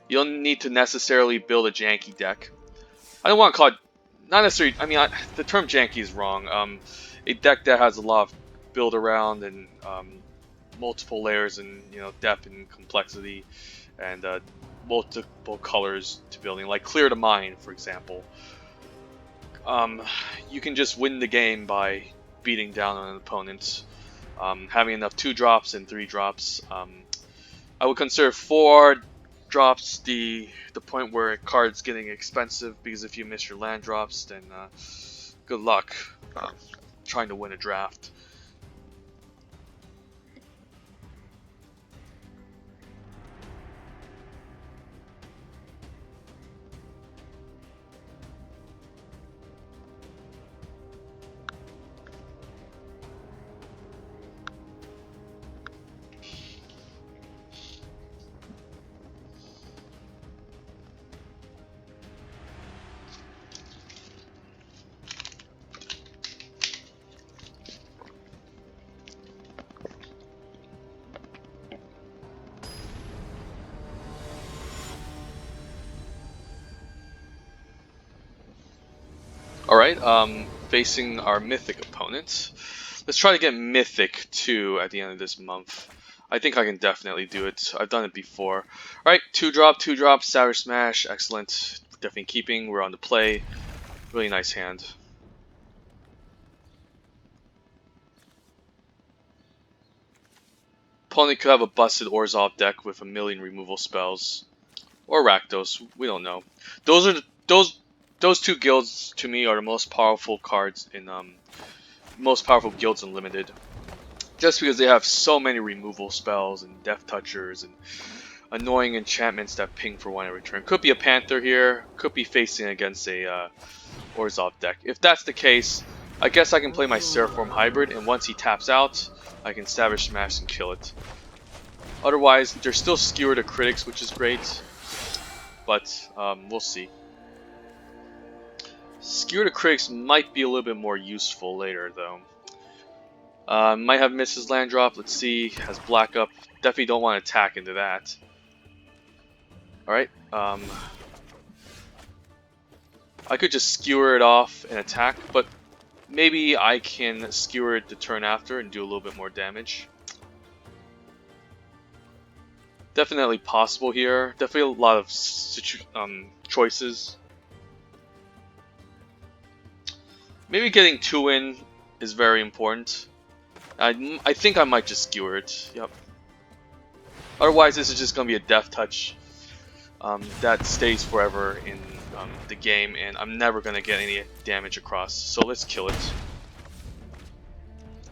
You don't need to necessarily build a janky deck. I don't want to call it, not necessarily, I mean, the term janky is wrong. A deck that has a lot of build around and multiple layers and, you know, depth and complexity and multiple colors to building, like Clear to Mind, for example. You can just win the game by beating down on an opponent. Having enough 2 drops and 3 drops. I would consider 4 drops the point where a card's getting expensive, because if you miss your land drops, then good luck trying to win a draft. Alright, facing our Mythic opponent. Let's try to get Mythic 2 at the end of this month. I think I can definitely do it. I've done it before. Alright, 2 drop, Savage Smash, excellent. Definitely keeping, we're on the play. Really nice hand. Opponent could have a busted Orzhov deck with a million removal spells. Or Rakdos, we don't know. Those 2 guilds to me are the most powerful cards in most powerful guilds in limited. Just because they have so many removal spells and death touchers and annoying enchantments that ping for 1 every turn. Could be a Panther here, could be facing against a Orzhov deck. If that's the case, I guess I can play my Seraphorm Hybrid, and once he taps out, I can Savage Smash and kill it. Otherwise, there's still Skewer to Critics, which is great, but we'll see. Skewer to Critics might be a little bit more useful later, though. Might have missed his land drop. Let's see. Has black up. Definitely don't want to attack into that. Alright. I could just skewer it off and attack, but maybe I can skewer it the turn after and do a little bit more damage. Definitely possible here. Definitely a lot of choices. Maybe getting 2 in is very important. I think I might just skewer it. Yep. Otherwise, this is just going to be a death touch that stays forever in the game, and I'm never going to get any damage across. So let's kill it.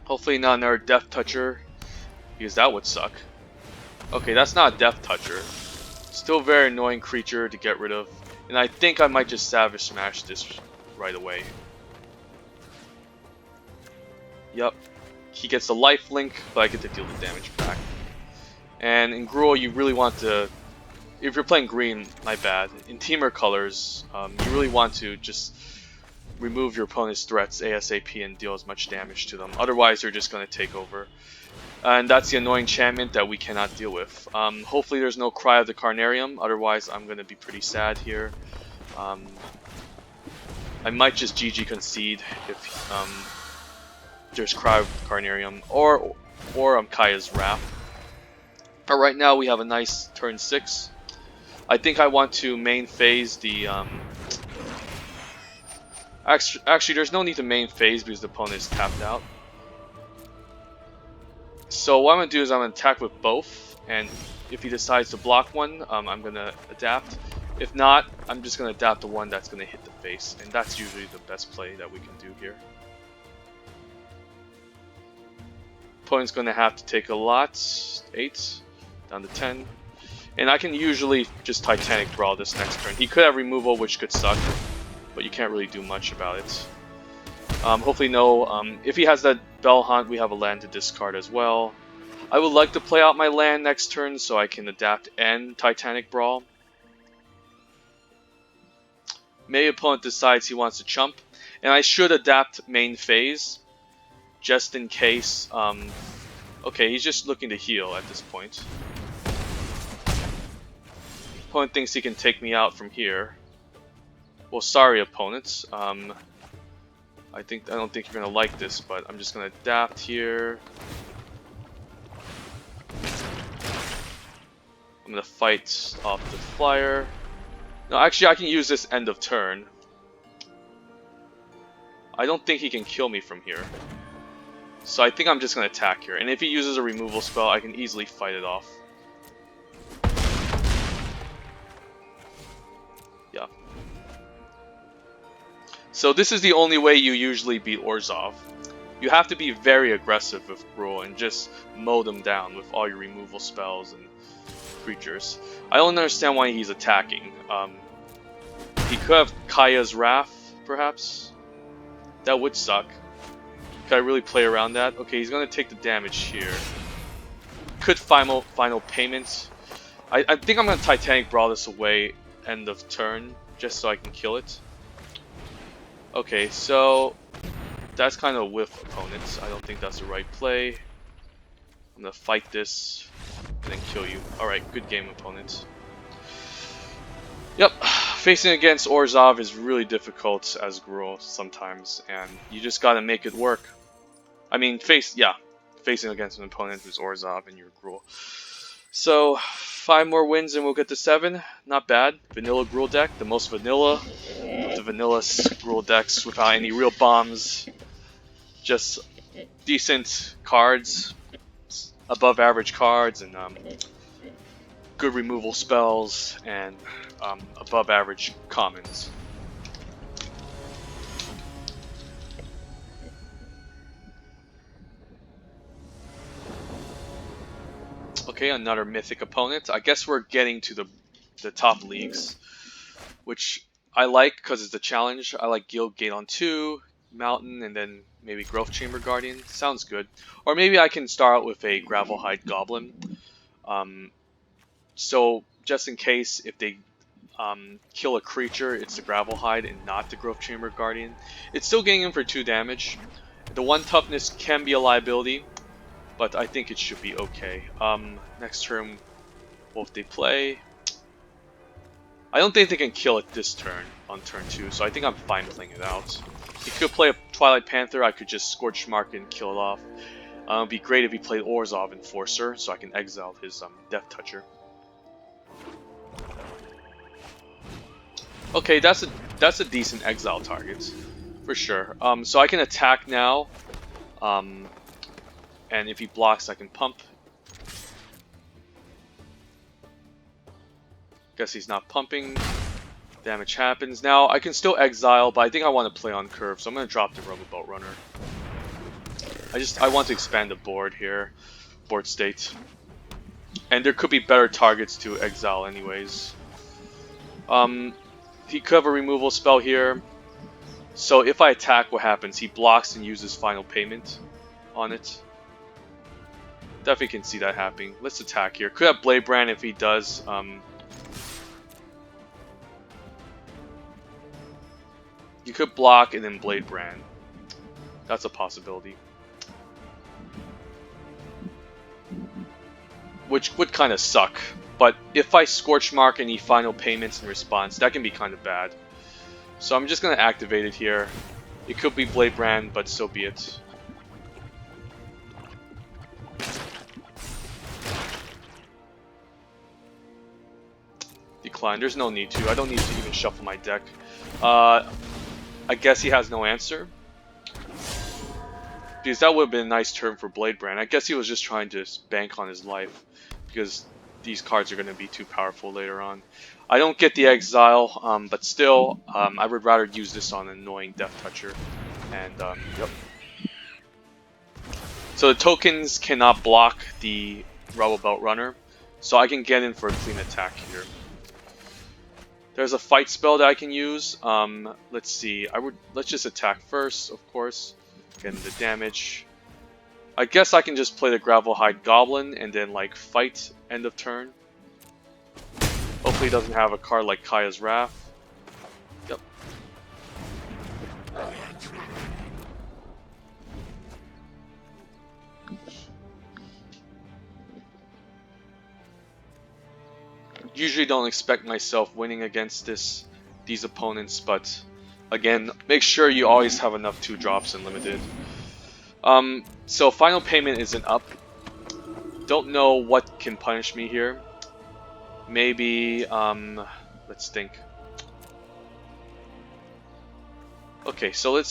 Hopefully not another death toucher, because that would suck. Okay, that's not a death toucher. Still a very annoying creature to get rid of. And I think I might just Savage Smash this right away. Yep. He gets the life link, but I get to deal the damage back. And in Gruul, you really want to, if you're playing green, my bad, in Teamer colors, you really want to just remove your opponent's threats ASAP and deal as much damage to them. Otherwise, they're just going to take over. And that's the annoying enchantment that we cannot deal with. Hopefully there's no Cry of the Carnarium, otherwise I'm going to be pretty sad here. I might just GG concede if there's Cry of the Carnarium or Kaya's Wrath. But right now we have a nice turn 6. I think I want to main phase the Actually, there's no need to main phase because the opponent is tapped out. So what I'm going to do is I'm going to attack with both, and if he decides to block one, I'm going to adapt. If not, I'm just going to adapt the one that's going to hit the face, and that's usually the best play that we can do here. Opponent's going to have to take a lot, 8, down to 10. And I can usually just Titanic Brawl this next turn. He could have removal, which could suck, but you can't really do much about it. Hopefully no, if he has that Bell Hunt, we have a land to discard as well. I would like to play out my land next turn so I can adapt and Titanic Brawl. Maybe opponent decides he wants to chump, and I should adapt main phase, just in case. Okay, he's just looking to heal at this point. Opponent thinks he can take me out from here. Well, sorry, opponents. I don't think you're gonna like this, but I'm just gonna adapt here. I'm gonna fight off the flyer. No, actually, I can use this end of turn. I don't think he can kill me from here. So I think I'm just gonna attack here. And if he uses a removal spell, I can easily fight it off. Yeah. So this is the only way you usually beat Orzhov. You have to be very aggressive with Gruul and just mow them down with all your removal spells and creatures. I don't understand why he's attacking. He could have Kaya's Wrath, perhaps. That would suck. Could I really play around that? Okay, he's gonna take the damage here. Could final payment. I think I'm gonna Titanic Brawl this away end of turn, just so I can kill it. Okay, so that's kind of a whiff, opponents. I don't think that's the right play. I'm gonna fight this and then kill you. Alright, good game, opponents. Yep, facing against Orzhov is really difficult as Gruul sometimes, and you just gotta make it work. I mean, facing against an opponent who's Orzhov and you're Gruul. So, 5 more wins and we'll get to 7. Not bad. Vanilla Gruul deck, the most vanilla of the vanilla Gruul decks without any real bombs. Just decent cards, above average cards, and good removal spells, and above average commons. Okay, another mythic opponent. I guess we're getting to the top leagues, which I like because it's a challenge. I like Guild Gate on 2, Mountain, and then maybe Growth Chamber Guardian. Sounds good. Or maybe I can start out with a Gravelhide Goblin. So just in case if they kill a creature, it's the Gravelhide and not the Growth Chamber Guardian. It's still getting him for 2 damage. The 1 toughness can be a liability, but I think it should be okay. Next turn, what if they play? I don't think they can kill it this turn, on turn 2, so I think I'm fine playing it out. He could play a Twilight Panther, I could just Scorch Mark and kill it off. It would be great if he played Orzhov Enforcer, so I can exile his Death Toucher. Okay, that's a decent exile target, for sure. So I can attack now, and if he blocks, I can pump. Guess he's not pumping. Damage happens. Now I can still exile, but I think I want to play on curve, so I'm gonna drop the Roboboat Runner. I want to expand the board here, board state, and there could be better targets to exile, anyways. He could have a removal spell here, so if I attack, what happens? He blocks and uses final payment on it. Definitely can see that happening. Let's attack here. Could have Blade Brand if he does. You could block and then Blade Brand. That's a possibility. Which would kind of suck. But if I Scorch Mark any final payments in response, that can be kind of bad. So I'm just going to activate it here. It could be Blade Brand, but so be it. Decline. There's no need to. I don't need to even shuffle my deck. I guess he has no answer. Because that would have been a nice turn for Bladebrand. I guess he was just trying to bank on his life. Because these cards are going to be too powerful later on. I don't get the exile, but still, I would rather use this on an annoying Death Toucher. And, yep. So the tokens cannot block the Rebel Belt Runner. So I can get in for a clean attack here. There's a fight spell that I can use. Let's see. Let's just attack first, of course. Getting the damage. I guess I can just play the Gravelhide Goblin and then like fight end of turn. Hopefully he doesn't have a card like Kaya's Wrath. Yep. Usually don't expect myself winning against these opponents, but again, make sure you always have enough 2-drops and limited. So final payment isn't up. Don't know what can punish me here. Maybe, let's think. Okay, so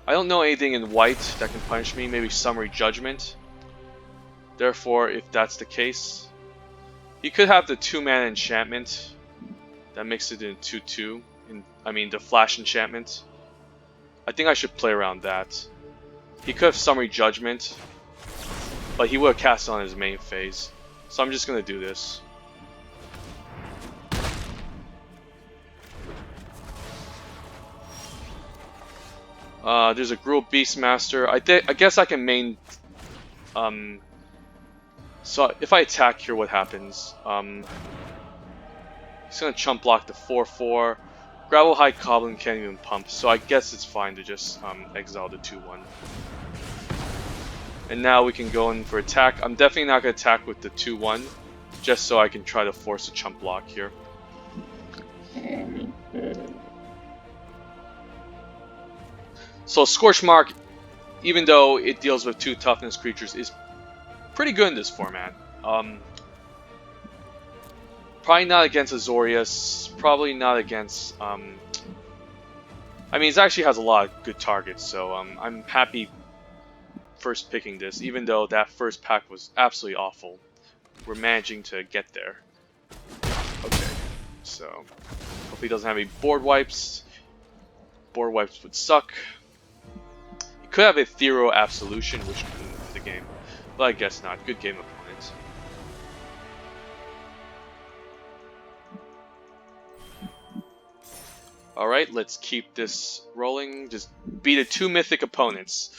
I don't know anything in white that can punish me. Maybe Summary Judgment. Therefore, if that's the case, you could have the 2-mana enchantment that makes it into 2-2. I mean, the flash enchantment. I think I should play around that. He could have Summary Judgment, but he would have cast on his main phase. So I'm just going to do this. There's a Gruul Beastmaster. I guess I can main... So if I attack here, what happens? He's going to chump block the 4/4. Gravelhide Goblin can't even pump, so I guess it's fine to just exile the 2/1. And now we can go in for attack. I'm definitely not going to attack with the 2/1, just so I can try to force a chump block here. So Scorch Mark, even though it deals with 2 toughness creatures, is pretty good in this format. Probably not against Azorius, probably not against... I mean, it actually has a lot of good targets, so I'm happy first picking this, even though that first pack was absolutely awful. We're managing to get there. Okay, so hopefully he doesn't have any board wipes. Board wipes would suck. He could have Ethereal Absolution, which could win the game, but I guess not. Good game opponent. Alright, let's keep this rolling. Just beat the 2 mythic opponents.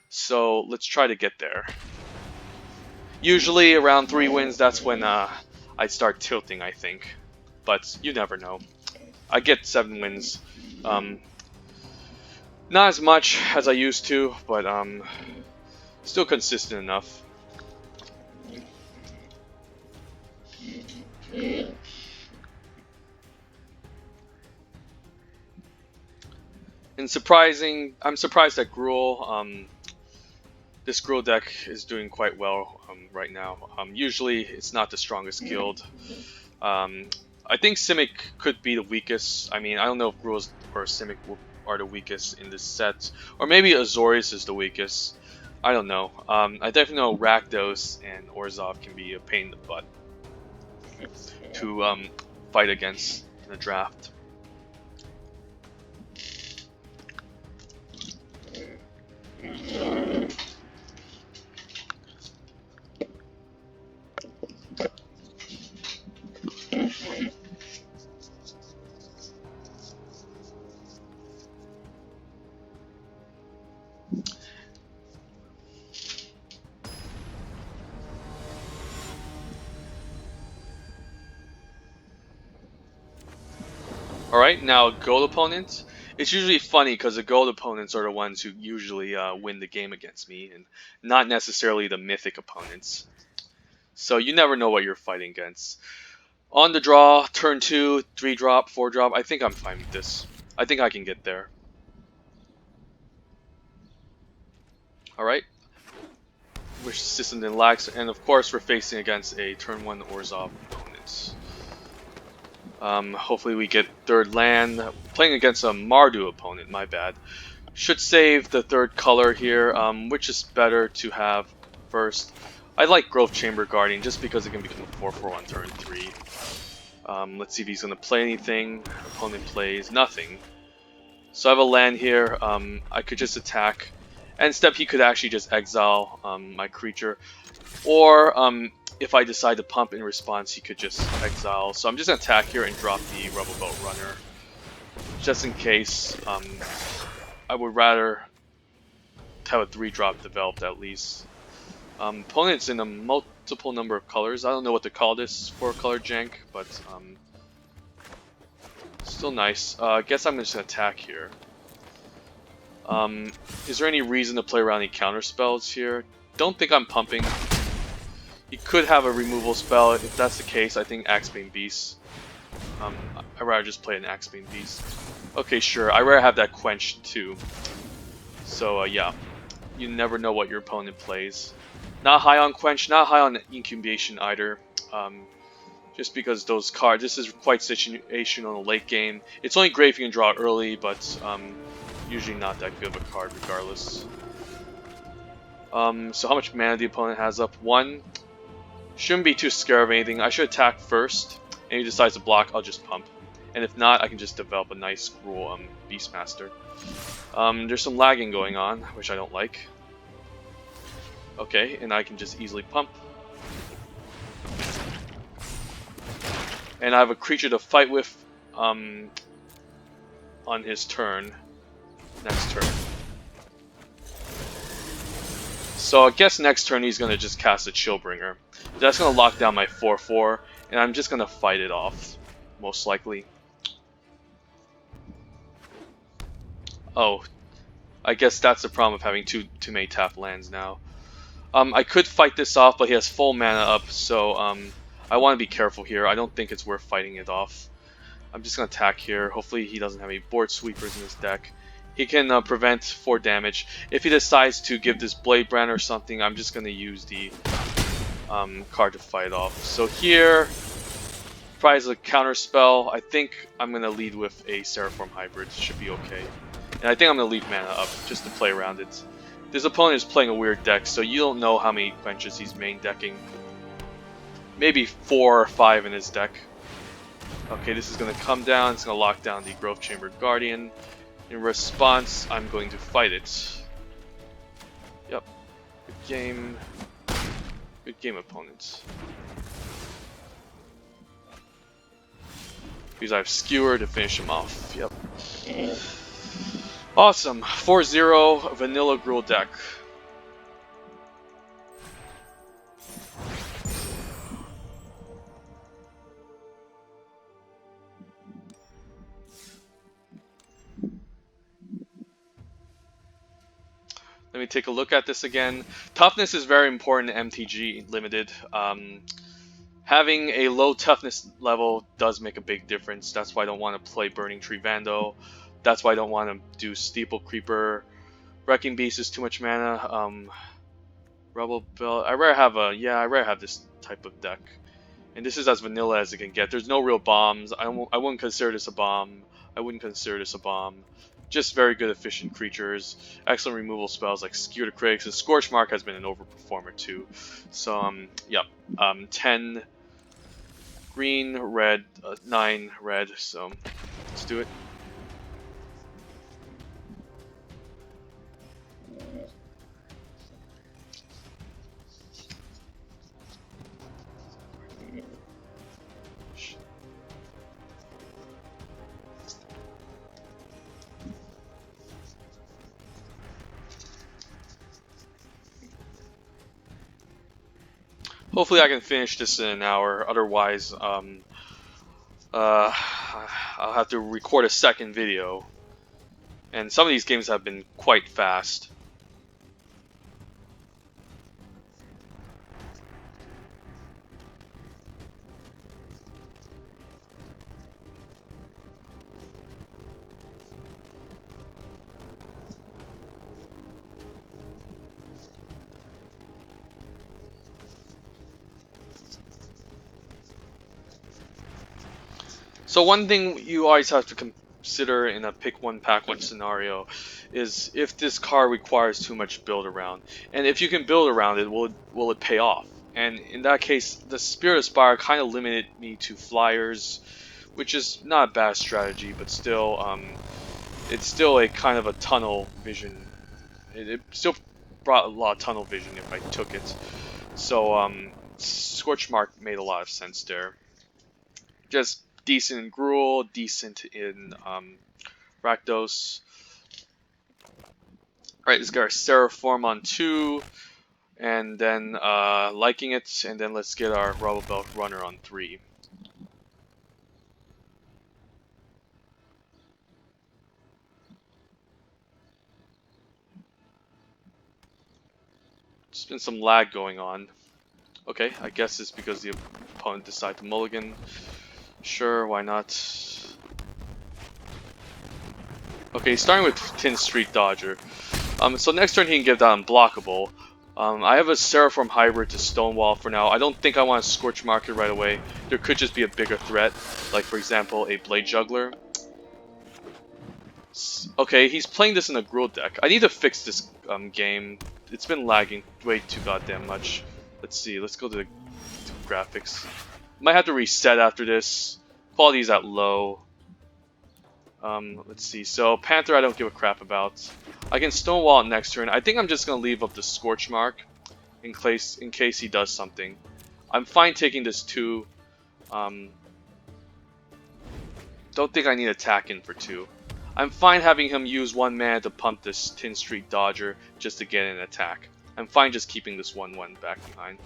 So let's try to get there. Usually around 3 wins, that's when I start tilting, I think. But you never know. I get 7 wins. Not as much as I used to, but still consistent enough. And I'm surprised that Gruul, this Gruul deck is doing quite well right now. Usually it's not the strongest guild. I think Simic could be the weakest. I mean, I don't know if Gruul or Simic are the weakest in this set. Or maybe Azorius is the weakest. I don't know. I definitely know Rakdos and Orzhov can be a pain in the butt to fight against in the draft. Alright, now gold opponents. It's usually funny because the gold opponents are the ones who usually win the game against me, and not necessarily the mythic opponents. So you never know what you're fighting against. On the draw, turn 2, 3-drop, 4-drop. I think I'm fine with this. I think I can get there. Alright. We're system in lags, and of course we're facing against a turn 1 Orzhov opponent. Hopefully we get third land. Playing against a Mardu opponent, my bad. Should save the third color here, which is better to have first. I like Growth Chamber Guardian just because it can become a 4/4 on turn 3. Let's see if he's going to play anything. Opponent plays nothing. So I have a land here. I could just attack. And step he could actually just exile my creature. Or if I decide to pump in response, he could just exile. So I'm just going to attack here and drop the Rebel Boat Runner. Just in case. I would rather have a 3-drop developed at least. Opponent's in a multiple number of colors. I don't know what to call this for color jank, but still nice. I guess I'm just going to attack here. Is there any reason to play around any counter spells here? Don't think I'm pumping. He could have a removal spell. If that's the case, I think Axebane Beast. I'd rather just play an Axebane Beast. Okay, sure. I'd rather have that quenched too. So yeah, you never know what your opponent plays. Not high on Quench, not high on Incubation either. Just because those cards, this is quite situational in the late game. It's only great if you can draw early, but usually not that good of a card regardless. So how much mana the opponent has up? 1. Shouldn't be too scared of anything. I should attack first, and if he decides to block, I'll just pump. And if not, I can just develop a nice Gruul Beastmaster. There's some lagging going on, which I don't like. Okay, and I can just easily pump. And I have a creature to fight with on his turn. Next turn. So I guess next turn he's going to just cast a Chillbringer. That's going to lock down my 4/4, and I'm just going to fight it off, most likely. Oh, I guess that's the problem of having too many tapped lands now. I could fight this off, but he has full mana up, so I want to be careful here. I don't think it's worth fighting it off. I'm just going to attack here. Hopefully he doesn't have any board sweepers in his deck. He can prevent 4 damage. If he decides to give this Blade Brand or something, I'm just going to use the card to fight off. So here, probably as a counter spell, I think I'm going to lead with a Seraphim Hybrid. Should be okay. And I think I'm going to leave mana up just to play around it. This opponent is playing a weird deck, so you don't know how many quenches he's main decking. Maybe 4 or 5 in his deck. Okay, this is going to come down. It's going to lock down the Growth Chamber Guardian. In response, I'm going to fight it. Yep. Good game. Good game, opponents. Because I have Skewer to finish him off. Yep. Awesome. 4-0 Vannila Gruul deck. Let me take a look at this again. Toughness is very important in MTG Limited. Having a low toughness level does make a big difference. That's why I don't want to play Burning Tree Vandal. That's why I don't want to do Steeple Creeper. Wrecking Beast is too much mana. Rebel Bell. I'd rather have this type of deck. And this is as vanilla as it can get. There's no real bombs. I wouldn't consider this a bomb. I wouldn't consider this a bomb. Just very good efficient creatures. Excellent removal spells like Skewer to Critics. And Scorch Mark has been an overperformer too. So, yeah. 10 green, red, 9 red. So, let's do it. Hopefully I can finish this in an hour, otherwise I'll have to record a second video. And some of these games have been quite fast. So one thing you always have to consider in a pick one pack one scenario is if this card requires too much build around, and if you can build around it, will it pay off? And in that case, the Spirit Aspire kind of limited me to flyers, which is not a bad strategy, but still, it's still a kind of a tunnel vision. It still brought a lot of tunnel vision if I took it. So Scorch Mark made a lot of sense there. Just decent in Gruul, decent in Rakdos. Alright, let's get our Seraphorm on 2, and then liking it, and then let's get our Rubble Belt Runner on 3. There's been some lag going on. Okay, I guess it's because the opponent decided to mulligan. Sure, why not? Okay, starting with Tin Street Dodger. So next turn he can give that unblockable. I have a Seraphorm hybrid to Stonewall for now. I don't think I want to Scorch Market right away. There could just be a bigger threat, like for example a Blade Juggler. Okay, he's playing this in a Gruul deck. I need to fix this game. It's been lagging way too goddamn much. Let's see, let's go to the graphics. Might have to reset after this. Quality's at low. Let's see. So Panther, I don't give a crap about. I can Stonewall it next turn. I think I'm just gonna leave up the Scorch Mark in case he does something. I'm fine taking this 2. Don't think I need attack in for 2. I'm fine having him use 1 mana to pump this Tin Street Dodger just to get an attack. I'm fine just keeping this 1/1 back behind.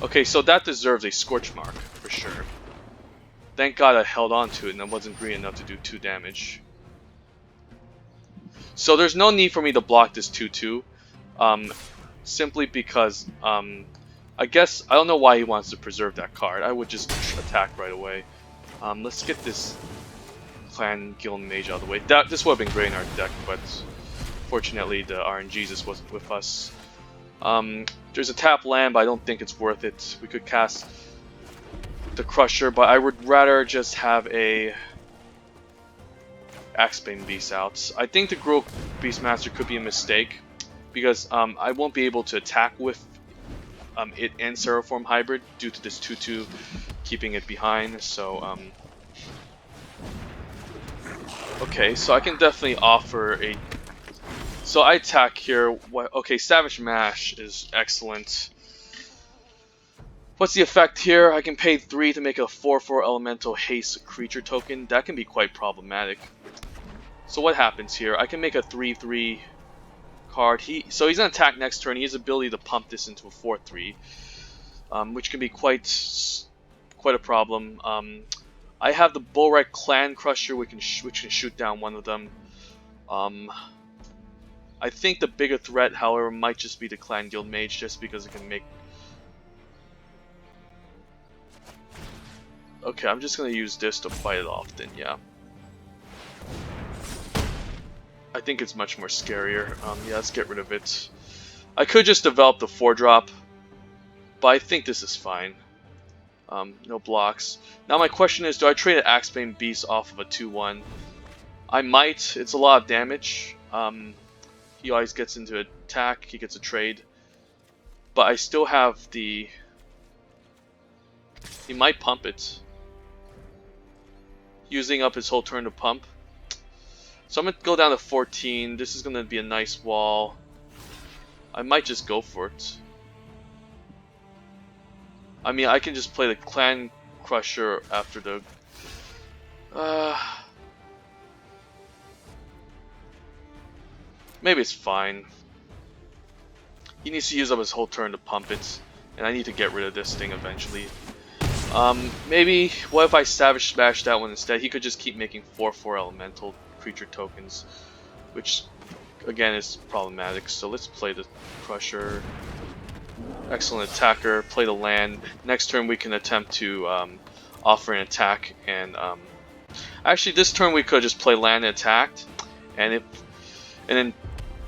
Okay, so that deserves a Scorch Mark for sure. Thank God I held on to it and I wasn't greedy enough to do 2 damage. So there's no need for me to block this 2/2, simply because I guess I don't know why he wants to preserve that card. I would just attack right away. Let's get this Clan Guild Mage out of the way. This would have been great in our deck, but fortunately the RNG just wasn't with us. There's a tap land, but I don't think it's worth it. We could cast the Crusher, but I would rather just have a Axebane Beast out. I think the Gruul Beastmaster could be a mistake, because I won't be able to attack with it and Seraphorm Hybrid due to this 2/2 keeping it behind, so okay, so I can definitely offer a... So I attack here. Okay, Savage Mash is excellent. What's the effect here? I can pay 3 to make a 4/4 elemental haste creature token. That can be quite problematic. So what happens here? I can make a 3/3 card. So he's gonna attack next turn. He has the ability to pump this into a 4/3, which can be quite a problem. I have the Bullrite Clan Crusher, which can shoot down one of them. I think the bigger threat, however, might just be the Clan Guild Mage, just because it can make... Okay, I'm just gonna use this to fight it off then, yeah. I think it's much more scarier. Yeah, let's get rid of it. I could just develop the 4-drop, but I think this is fine. No blocks. Now my question is, do I trade an Axebane Beast off of a 2/1? I might. It's a lot of damage. He always gets into attack, he gets a trade. But I still have the... He might pump it. Using up his whole turn to pump. So I'm going to go down to 14. This is going to be a nice wall. I might just go for it. I mean, I can just play the Clan Crusher after the... Maybe it's fine. He needs to use up his whole turn to pump it, and I need to get rid of this thing eventually. Maybe, what if I Savage Smash that one instead? He could just keep making 4/4 elemental creature tokens, which again is problematic. So let's play the Crusher. Excellent attacker, play the land. Next turn we can attempt to offer an attack, and actually this turn we could just play land and attacked, and then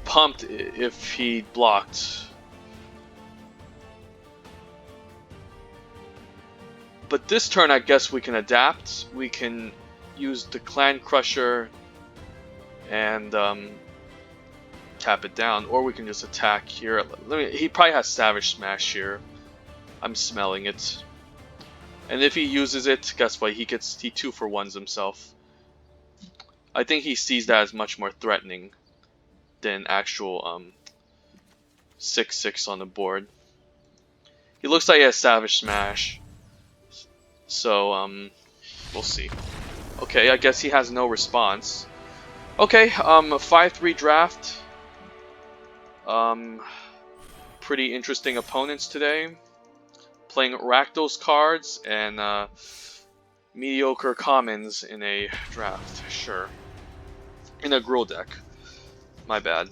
pumped if he blocked. But this turn, I guess we can adapt. We can use the Clan Crusher and tap it down, or we can just attack here. He probably has Savage Smash here. I'm smelling it. And if he uses it, guess what? He 2-for-1s himself. I think he sees that as much more threatening than actual 6/6 on the board. He looks like he has Savage Smash. So we'll see. Okay, I guess he has no response. Okay, 5-3 draft. Pretty interesting opponents today. Playing Rakdos cards and mediocre commons in a draft. Sure. In a Gruul deck. My bad.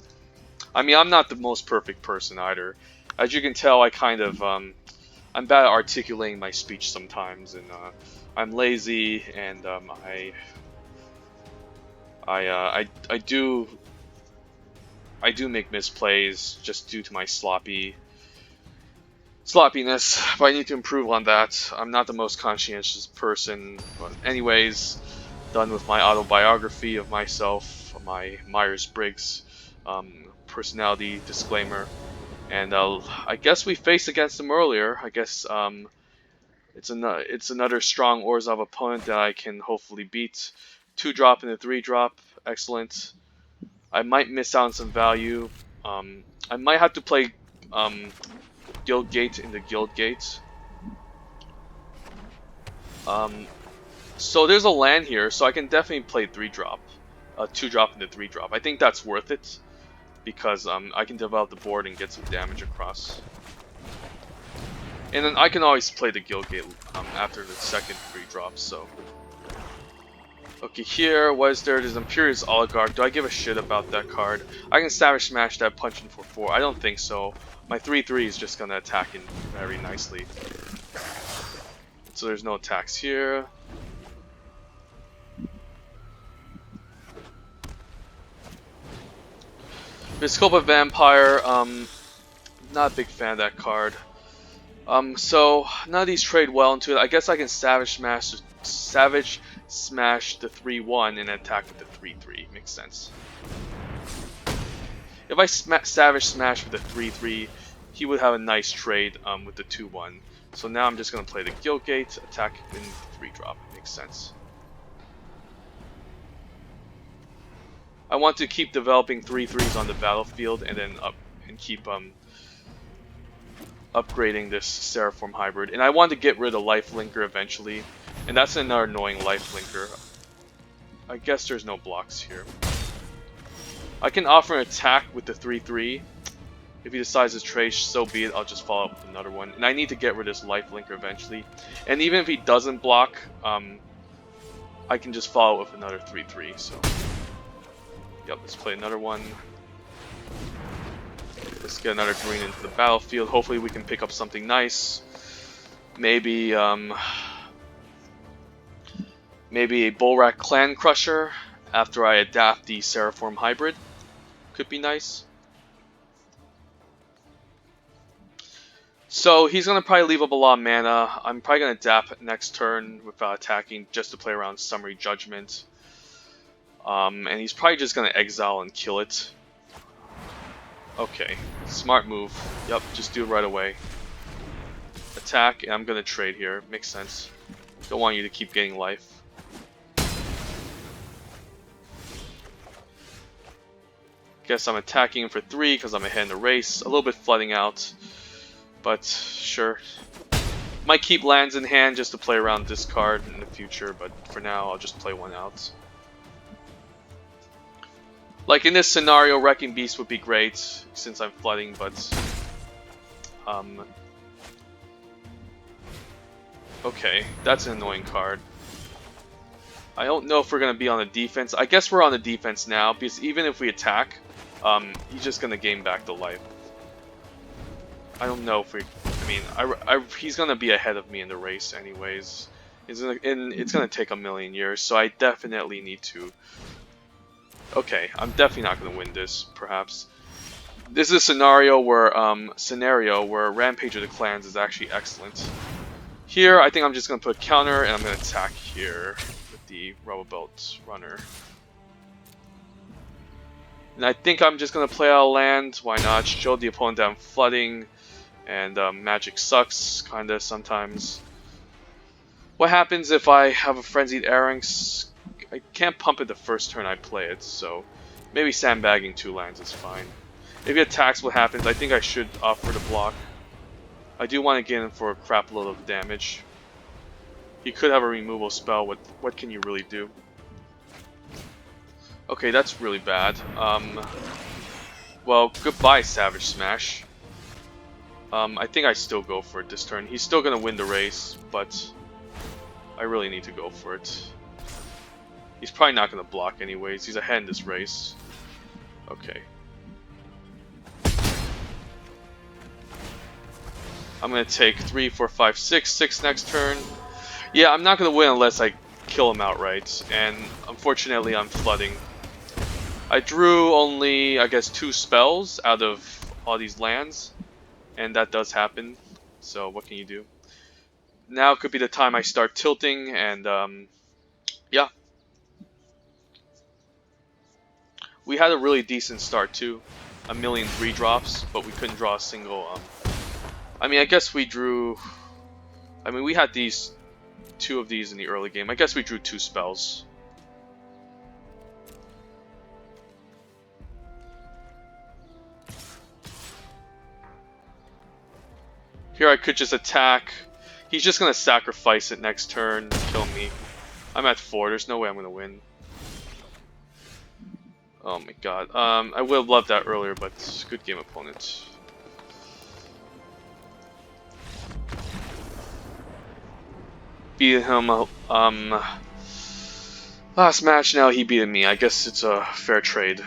I mean, I'm not the most perfect person either. As you can tell, I kind of I'm bad at articulating my speech sometimes, and I'm lazy, and I do make misplays just due to my sloppiness, but I need to improve on that. I'm not the most conscientious person, but anyways, done with my autobiography of myself, my Myers-Briggs personality disclaimer, and I guess we faced against him earlier. I guess it's another strong Orzhov opponent that I can hopefully beat. 2-drop and a 3-drop, excellent. I might miss out on some value. I might have to play Guild Gate into Guild Gate. So there's a land here, so I can definitely play 3-drop, 2-drop into 3-drop. I think that's worth it because I can develop the board and get some damage across. And then I can always play the Guild Gate after the second 3-drop. So okay, here, what is there? There's Imperious Oligarch. Do I give a shit about that card? I can Savage Smash that, punch in for 4. I don't think so. My 3/3 is just gonna attack in very nicely. So there's no attacks here. Viscopa Vampire, not a big fan of that card. So none of these trade well into it. I guess I can Savage Smash the 3/1 and attack with the 3/3. Makes sense. If I Savage Smash with the 3/3, he would have a nice trade with the 2/1. So now I'm just going to play the Guild Gate, attack in the 3-drop. Makes sense. I want to keep developing 3/3s on the battlefield and then keep upgrading this Seraphim hybrid. And I want to get rid of Life Linker eventually. And that's another annoying Life Linker. I guess there's no blocks here. I can offer an attack with the 3/3. If he decides to trade, so be it. I'll just follow up with another one. And I need to get rid of this Life Linker eventually. And even if he doesn't block, I can just follow up with another 3/3. So, yep, let's play another one. Let's get another green into the battlefield. Hopefully we can pick up something nice. Maybe maybe a Bolrak Clan Crusher after I adapt the Seraphim hybrid. Could be nice. So he's going to probably leave up a lot of mana. I'm probably going to adapt next turn without attacking just to play around Summary Judgment. And he's probably just going to exile and kill it. Okay, smart move. Yep, just do it right away. Attack, and I'm going to trade here. Makes sense. Don't want you to keep getting life. Guess I'm attacking him for 3 because I'm ahead in the race. A little bit flooding out. But, sure. Might keep lands in hand just to play around this card in the future, but for now I'll just play one out. Like in this scenario, Wrecking Beast would be great since I'm flooding, but okay, that's an annoying card. I don't know if we're gonna be on the defense. I guess we're on the defense now because even if we attack, he's just gonna gain back the life. I don't know if we. I mean, he's gonna be ahead of me in the race anyways. It's gonna take a million years, so I definitely need to. Okay, I'm definitely not gonna win this. Perhaps this is a scenario where Rampage of the Clans is actually excellent. Here, I think I'm just going to put a counter, and I'm going to attack here with the Rubber Belt Runner. And I think I'm just going to play out a land. Why not? Show the opponent that I'm flooding, and magic sucks, kinda, sometimes. What happens if I have a Frenzied Erranx? I can't pump it the first turn I play it, so maybe sandbagging 2 lands is fine. If he attacks, what happens? I think I should offer to block. I do want to get in for a crap load of damage. He could have a removal spell. What can you really do? Okay, that's really bad. Well, goodbye, Savage Smash. I think I still go for it this turn. He's still gonna win the race, but I really need to go for it. He's probably not gonna block anyways. He's ahead in this race. Okay. I'm gonna take 3, 4, 5, 6, 6 next turn. Yeah, I'm not gonna win unless I kill him outright, and unfortunately I'm flooding. I drew only, I guess, 2 spells out of all these lands, and that does happen, so what can you do? Now could be the time I start tilting, and yeah. We had a really decent start too. 1,000,000 3-drops, but we couldn't draw a single, I mean, I guess we drew... I mean, we had 2 of these in the early game. I guess we drew 2 spells. Here I could just attack. He's just going to sacrifice it next turn, kill me. I'm at 4. There's no way I'm going to win. Oh my god. I would have loved that earlier, but good game, opponent. Beat him, last match, now he beat me. I guess it's a fair trade.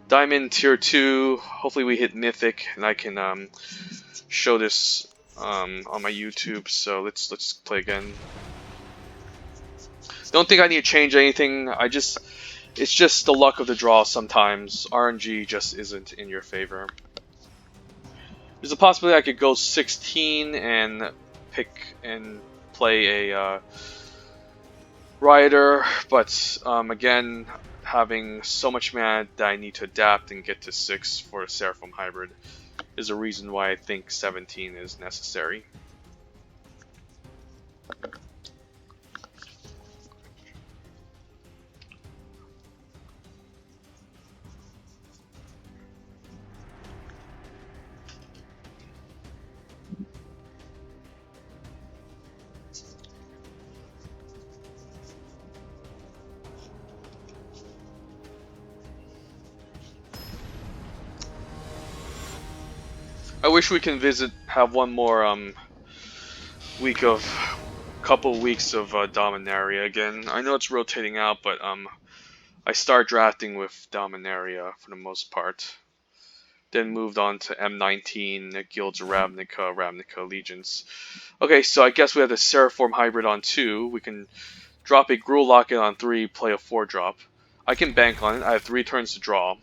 Diamond tier 2. Hopefully we hit Mythic, and I can show this on my YouTube. So let's play again. Don't think I need to change anything. It's just the luck of the draw sometimes. RNG just isn't in your favor. There's a possibility I could go 16 and pick and play a Rioter, but again, having so much mana that I need to adapt and get to 6 for a Seraphim Hybrid is a reason why I think 17 is necessary. I wish we can have one more couple weeks of Dominaria again. I know it's rotating out, but I start drafting with Dominaria for the most part. Then moved on to M19, the Guilds of Ravnica Allegiance. Okay, so I guess we have the Seraphim Hybrid on 2. We can drop a Gruul Locket on 3, play a 4-drop. I can bank on it. I have 3 turns to draw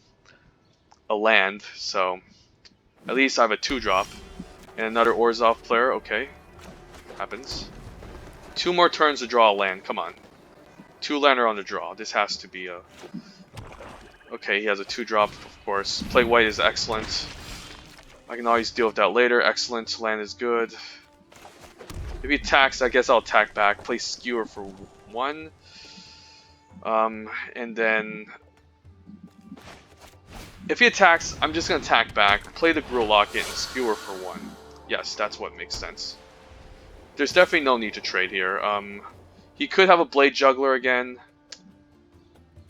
a land, so at least I have a 2-drop. And another Orzhov player, okay. Happens. 2 more turns to draw a land, come on. 2-lander on the draw. This has to be a... Okay, he has a 2-drop, of course. Play white is excellent. I can always deal with that later. Excellent, land is good. If he attacks, I guess I'll attack back. Play Skewer for 1. And then... If he attacks, I'm just going to attack back, play the Gruul Locket, and Skewer for 1. Yes, that's what makes sense. There's definitely no need to trade here. He could have a Blade Juggler again,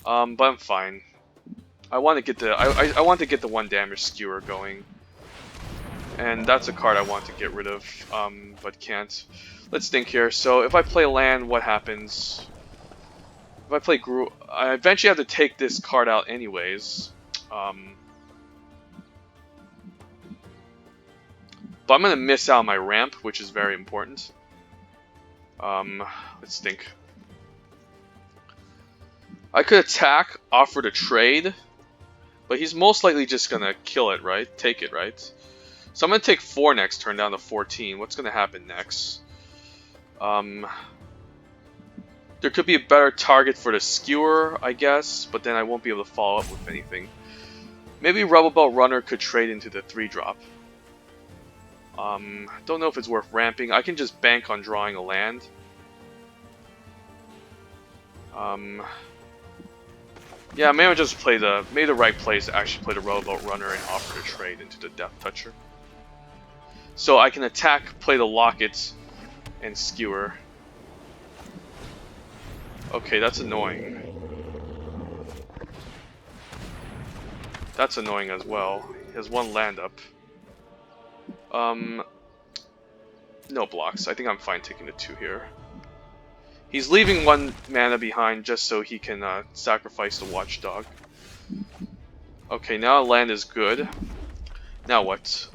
but I'm fine. I want to get the I want to get the 1 damage Skewer going, and that's a card I want to get rid of, but can't. Let's think here. So if I play land, what happens? If I play Gruul, I eventually have to take this card out anyways. But I'm going to miss out on my ramp, which is very important. Let's think. I could attack, offer to trade, but he's most likely just going to kill it, right? Take it, right? So I'm going to take 4 next turn down to 14. What's going to happen next? Um, there could be a better target for the skewer, I guess, but then I won't be able to follow up with anything. Maybe Rebel Belt Runner could trade into the 3-drop. Don't know if it's worth ramping. I can just bank on drawing a land. Yeah, maybe I'll just play the right plays to actually play the Rebel Belt Runner and offer to trade into the Death Toucher. So I can attack, play the Locket, and skewer. Okay, that's annoying. That's annoying as well. He has 1 land up. No blocks. I think I'm fine taking the 2 here. He's leaving 1 mana behind just so he can sacrifice the Watchdog. Okay, now land is good. Now what?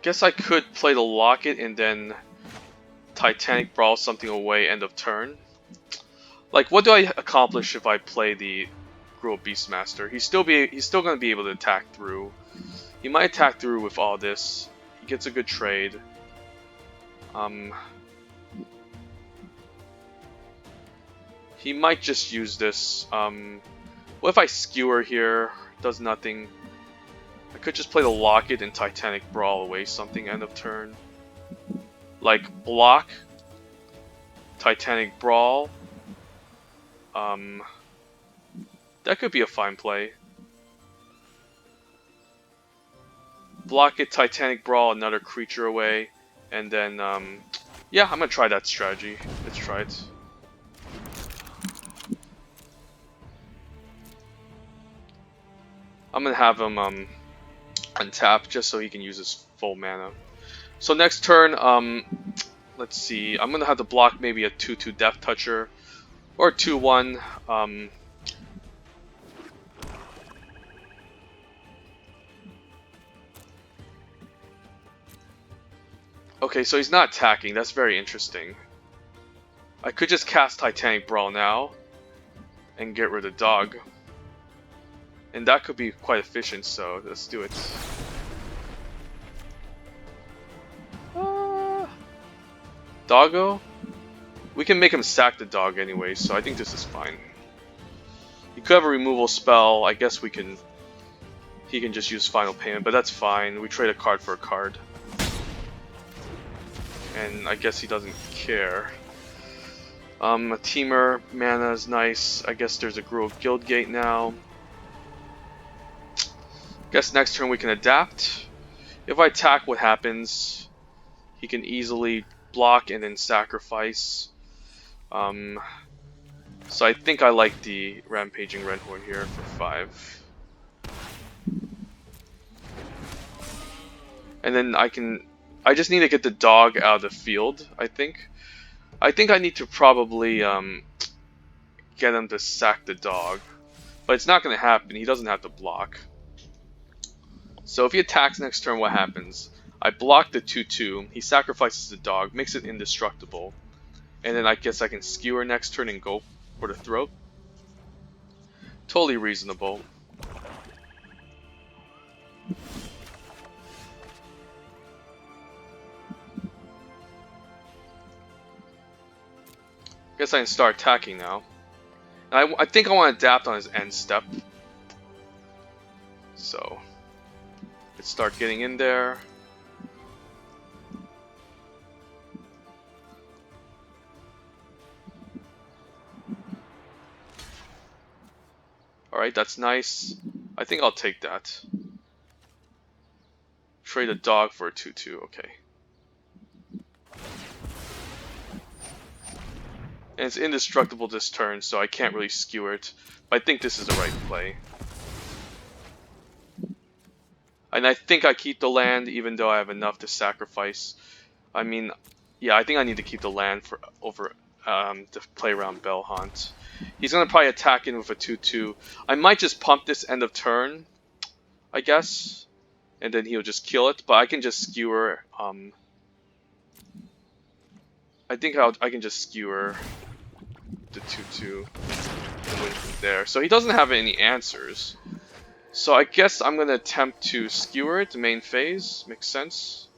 Guess I could play the Locket and then Titanic Brawl something away end of turn. Like, what do I accomplish if I play the Gruul Beastmaster? He's still going to be able to attack through. He might attack through with all this. He gets a good trade. He might just use this. What if I skewer here? Does nothing. I could just play the Locket and Titanic Brawl away something end of turn. Like block, Titanic Brawl. That could be a fine play. Block it, Titanic Brawl, another creature away, and then yeah, I'm gonna try that strategy. Let's try it. I'm gonna have him untap just so he can use his full mana. So next turn, let's see. I'm gonna have to block maybe a 2/2 Death Toucher or 2/1. Okay, so he's not attacking. That's very interesting. I could just cast Titanic Brawl now and get rid of Dog. And that could be quite efficient, so let's do it. Doggo? We can make him sack the dog anyway, so I think this is fine. He could have a removal spell. I guess he can just use Final Payment, but that's fine. We trade a card for a card. And I guess he doesn't care. A Teamer mana is nice. I guess there's a Gruul Guildgate now. Guess next turn we can adapt. If I attack, what happens? He can easily block and then sacrifice. So I think I like the Rampaging Renhorn here for 5. And then I just need to get the dog out of the field, I think. I think I need to probably get him to sack the dog. But it's not going to happen. He doesn't have to block. So if he attacks next turn, what happens? I block the 2/2. He sacrifices the dog, makes it indestructible. And then I guess I can skewer next turn and go for the throat. Totally reasonable. Guess I can start attacking now. And I think I want to adapt on his end step. So let's start getting in there. Alright, that's nice. I think I'll take that. Trade a dog for a 2/2, okay. And it's indestructible this turn, so I can't really skewer it. But I think this is the right play. And I think I keep the land, even though I have enough to sacrifice. I mean, yeah, I think I need to keep the land for to play around Bellhaunt. He's gonna probably attack in with a 2/2. I might just pump this end of turn, I guess, and then he'll just kill it. But I can just skewer. I think I can just skewer the 2/2 and win from there. So he doesn't have any answers. So I guess I'm gonna attempt to skewer it to main phase. Makes sense.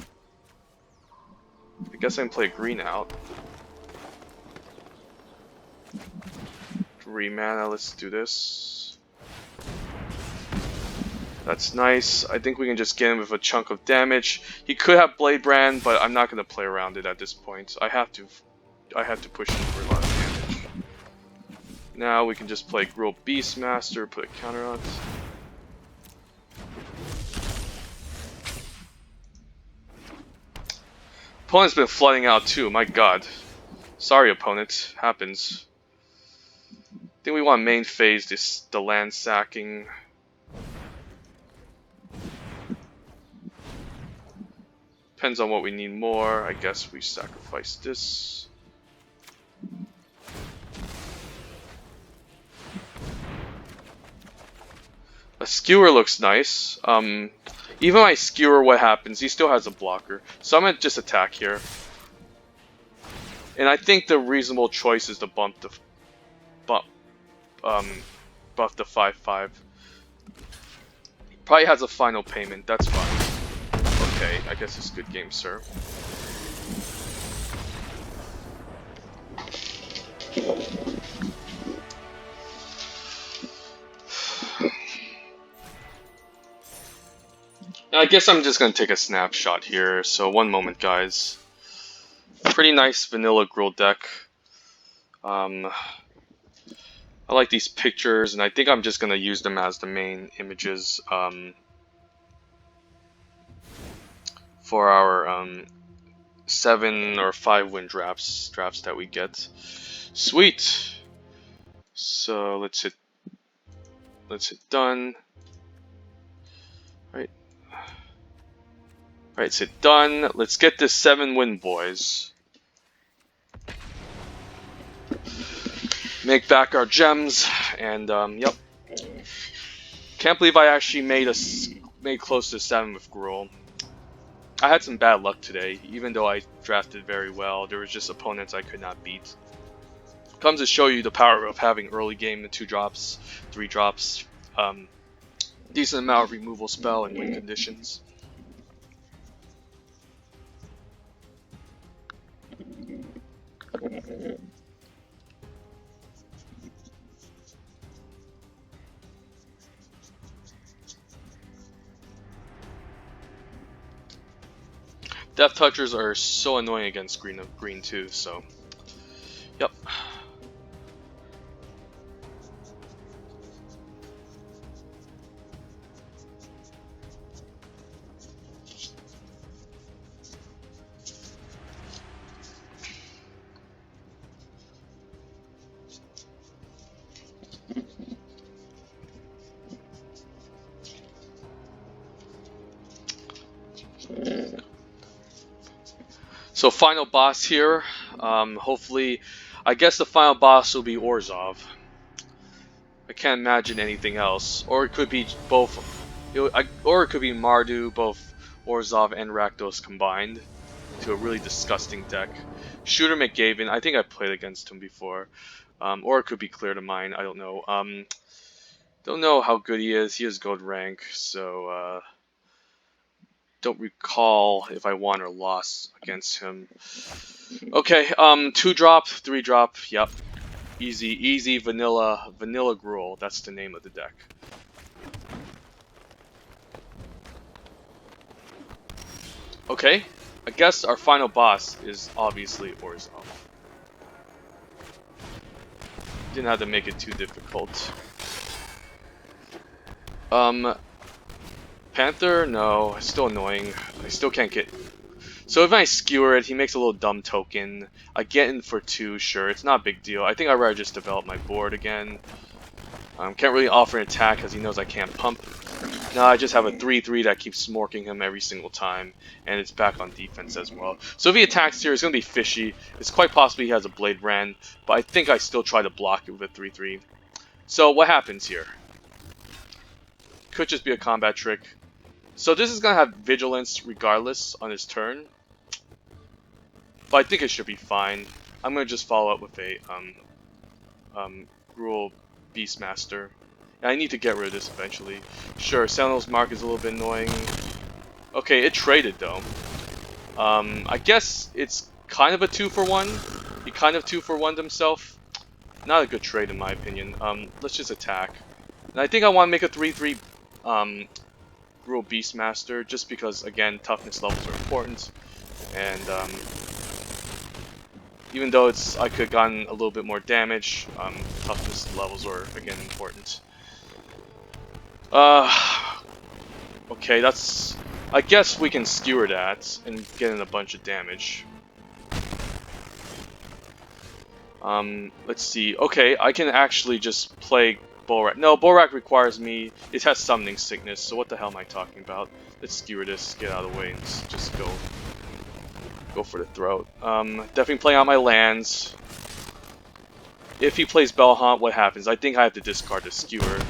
I guess I can play green out. 3 mana, let's do this. That's nice. I think we can just get him with a chunk of damage. He could have Blade Brand, but I'm not gonna play around it at this point. I have to push him for a lot of damage. Now we can just play Gruul Beastmaster, put a counter on it. Opponent's been flooding out too, my god. Sorry opponent, happens. I think we want main phase the land sacking. Depends on what we need more. I guess we sacrifice this. A skewer looks nice. Even my skewer, what happens? He still has a blocker. So I'm gonna just attack here. And I think the reasonable choice is to buff the 5/5. Probably has a final payment. That's fine. Okay, I guess it's good game, sir. I guess I'm just gonna take a snapshot here. So one moment, guys. Pretty nice Vannila Gruul deck. I like these pictures, and I think I'm just gonna use them as the main images for our 7 or 5 win drafts that we get. Sweet. So let's hit done. Right. Alright, so done. Let's get this 7 win, boys. Make back our gems, and yep. Can't believe I actually made close to 7 with Gruul. I had some bad luck today, even though I drafted very well. There was just opponents I could not beat. Comes to show you the power of having early game in 2 drops, 3 drops. Decent amount of removal spell and win conditions. Death Touchers are so annoying against green too, so yep. So final boss here. Hopefully, I guess the final boss will be Orzhov. I can't imagine anything else. Or it could be both. Or it could be Mardu, both Orzhov and Rakdos combined, to a really disgusting deck. Shooter McGavin. I think I played against him before. Or it could be Clear to Mine. I don't know. Don't know how good he is. He is gold rank, so don't recall if I won or lost against him. Okay, 2 drop, 3 drop, yep. Easy Vannila Gruul, that's the name of the deck. Okay, I guess our final boss is obviously Orzhov. Didn't have to make it too difficult. Panther? No, it's still annoying. I still can't get... So if I skewer it, he makes a little dumb token. I get in for 2, sure, it's not a big deal. I think I'd rather just develop my board again. Can't really offer an attack because he knows I can't pump. Now I just have a 3/3 that keeps smorking him every single time, and it's back on defense as well. So if he attacks here, it's going to be fishy. It's quite possible he has a Blade Brand, but I think I still try to block it with a 3/3. So what happens here? Could just be a combat trick. So this is going to have Vigilance regardless on his turn. But I think it should be fine. I'm going to just follow up with a Gruul Beastmaster. And I need to get rid of this eventually. Sure, Sentinel's Mark is a little bit annoying. Okay, it traded though. I guess it's kind of a 2-for-1. He kind of 2-for-1'd himself. Not a good trade in my opinion. Let's just attack. And I think I want to make a 3-3 Gruul Beastmaster, just because, again, toughness levels are important. And even though I could have gotten a little bit more damage, toughness levels are, again, important. Okay, that's... I guess we can skewer that and get in a bunch of damage. Let's see. Okay, I can actually just play Borak. No, Borak requires me... It has Summoning Sickness, so what the hell am I talking about? Let's skewer this, get out of the way, and just go for the throat. Definitely playing out my lands. If he plays Bellhaunt, what happens? I think I have to discard the skewer.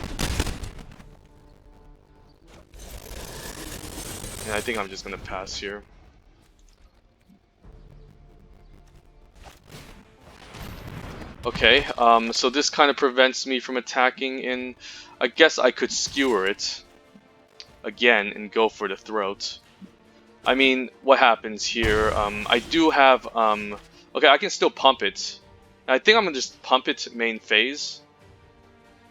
And I think I'm just gonna pass here. Okay, so this kind of prevents me from attacking in... I guess I could skewer it again and go for the throat. I mean, what happens here? I do have... okay, I can still pump it. I think I'm gonna just pump it main phase.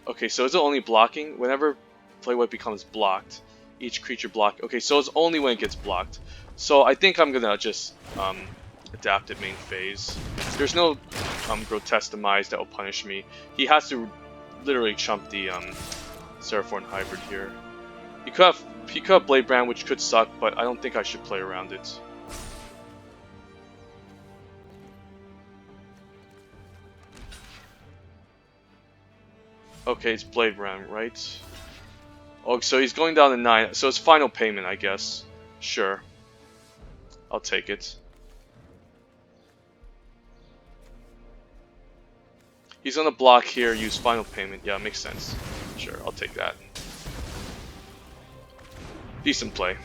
Okay, so is it only blocking? Whenever play white becomes blocked, each creature block. Okay, so it's only when it gets blocked. So I think I'm gonna just adapt it main phase. There's no grotesque demise that will punish me. He has to literally chump the Seraphorn hybrid here. He could have Blade Brand, which could suck, but I don't think I should play around it. Okay, it's Blade Brand, right? Oh, so he's going down to 9. So it's final payment, I guess. Sure. I'll take it. He's gonna block here, use final payment. Yeah, makes sense. Sure, I'll take that. Decent play.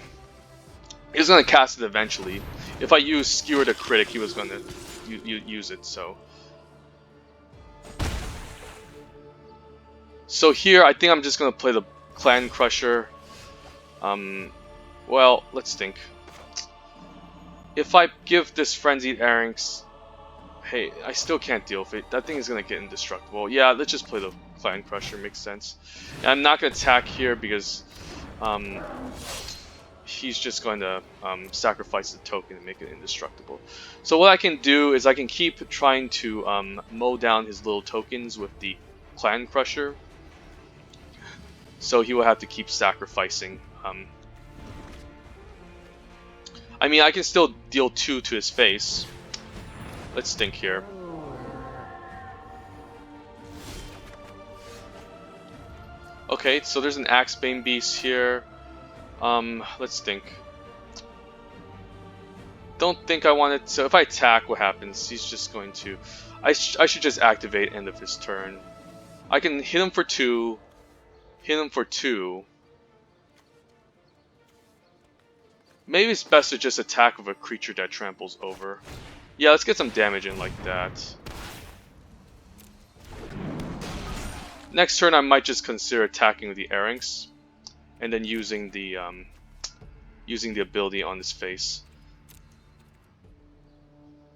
He was gonna cast it eventually. If I use Skewer to Critic, he was gonna use it, so. So here, I think I'm just gonna play the Clan Crusher. Well, let's think. If I give this Frenzied Erranx, hey, I still can't deal with it. That thing is gonna get indestructible. Yeah, let's just play the Clan Crusher, makes sense. And I'm not gonna attack here because he's just going to sacrifice the token and make it indestructible. So what I can do is I can keep trying to mow down his little tokens with the Clan Crusher. So he will have to keep sacrificing. I mean, I can still deal 2 to his face. Let's think here. Okay, so there's an Axebane Beast here. Let's think. Don't think I want it. So if I attack, what happens? He's just going to... I should just activate end of his turn. I can hit him for 2. Hit him for 2. Maybe it's best to just attack with a creature that tramples over. Yeah, let's get some damage in like that. Next turn I might just consider attacking with the Erranx. And then using the ability on his face.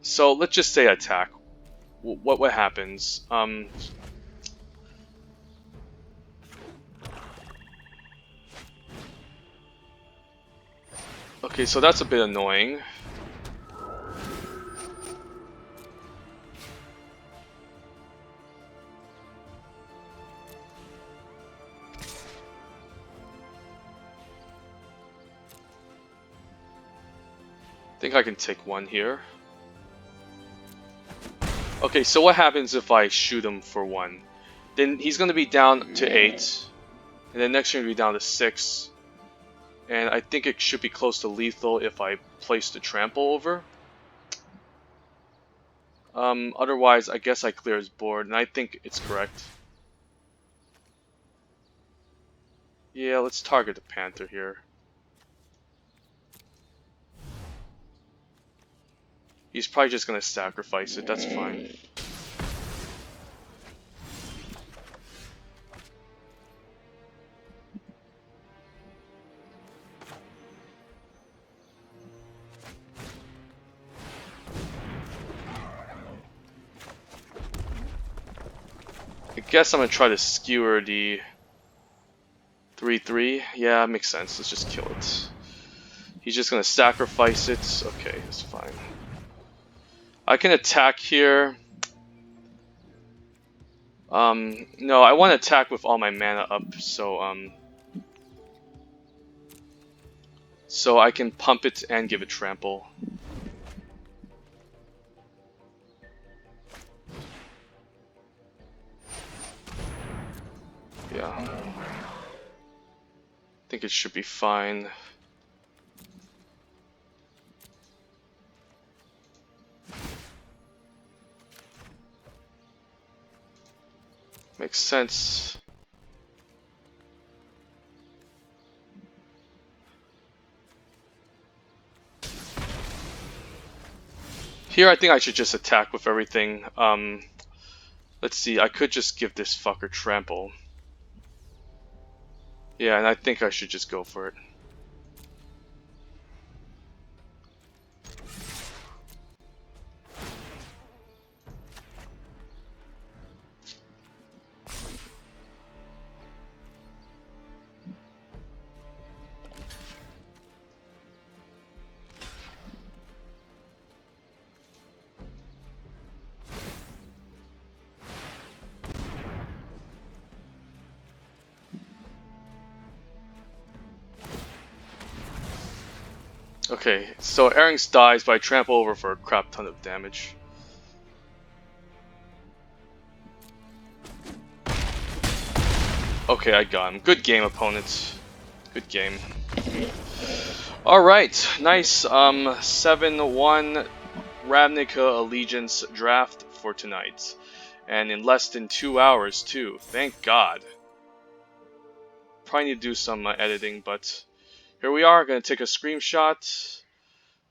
So let's just say attack. What happens? Okay, so that's a bit annoying. I think I can take 1 here. Okay, so what happens if I shoot him for 1? Then he's going to be down to 8. And then next turn he'll be down to 6. And I think it should be close to lethal if I place the trample over. Otherwise, I guess I clear his board, and I think it's correct. Yeah, let's target the Panther here. He's probably just going to sacrifice it, that's fine. guess I'm gonna try to skewer the 3-3. Yeah, makes sense. Let's just kill it. He's just gonna sacrifice it. Okay, that's fine. I can attack here. No, I want to attack with all my mana up, so I can pump it and give it trample. Yeah. I think it should be fine. Makes sense. Here I think I should just attack with everything. Let's see, I could just give this fucker trample. Yeah, and I think I should just go for it. Okay, so Erings dies, but I trample over for a crap ton of damage. Okay, I got him. Good game, opponents. Good game. Alright, nice 7-1 Ravnica Allegiance draft for tonight. And in less than 2 hours, too. Thank God. Probably need to do some editing, but here we are. Gonna take a screenshot.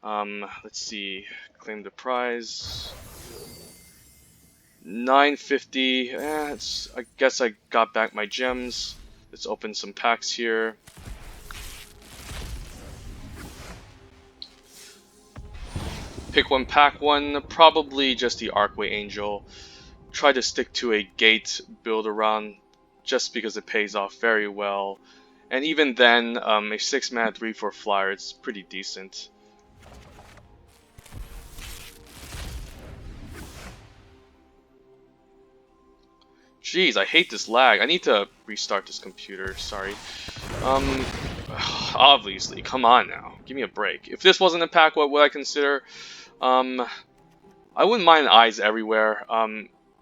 Let's see. Claim the prize. 950. I guess I got back my gems. Let's open some packs here. Pick one, pack one. Probably just the Archway Angel. Try to stick to a gate build around just because it pays off very well. And even then, a 6 mana 3/4 flyer, it's pretty decent. Jeez, I hate this lag. I need to restart this computer, sorry. Obviously, come on now. Give me a break. If this wasn't a pack, what would I consider? I wouldn't mind eyes everywhere.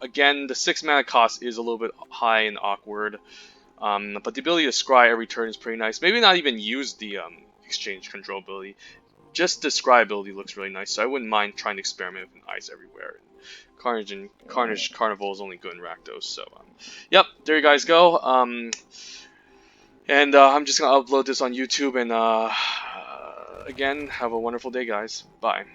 Again, the 6 mana cost is a little bit high and awkward. But the ability to scry every turn is pretty nice. Maybe not even use the exchange control ability. Just the scry ability looks really nice, so I wouldn't mind trying to experiment with eyes everywhere. Carnage Carnival is only good in Rakdos, so yep, there you guys go. And I'm just gonna upload this on YouTube, and again, have a wonderful day, guys. Bye.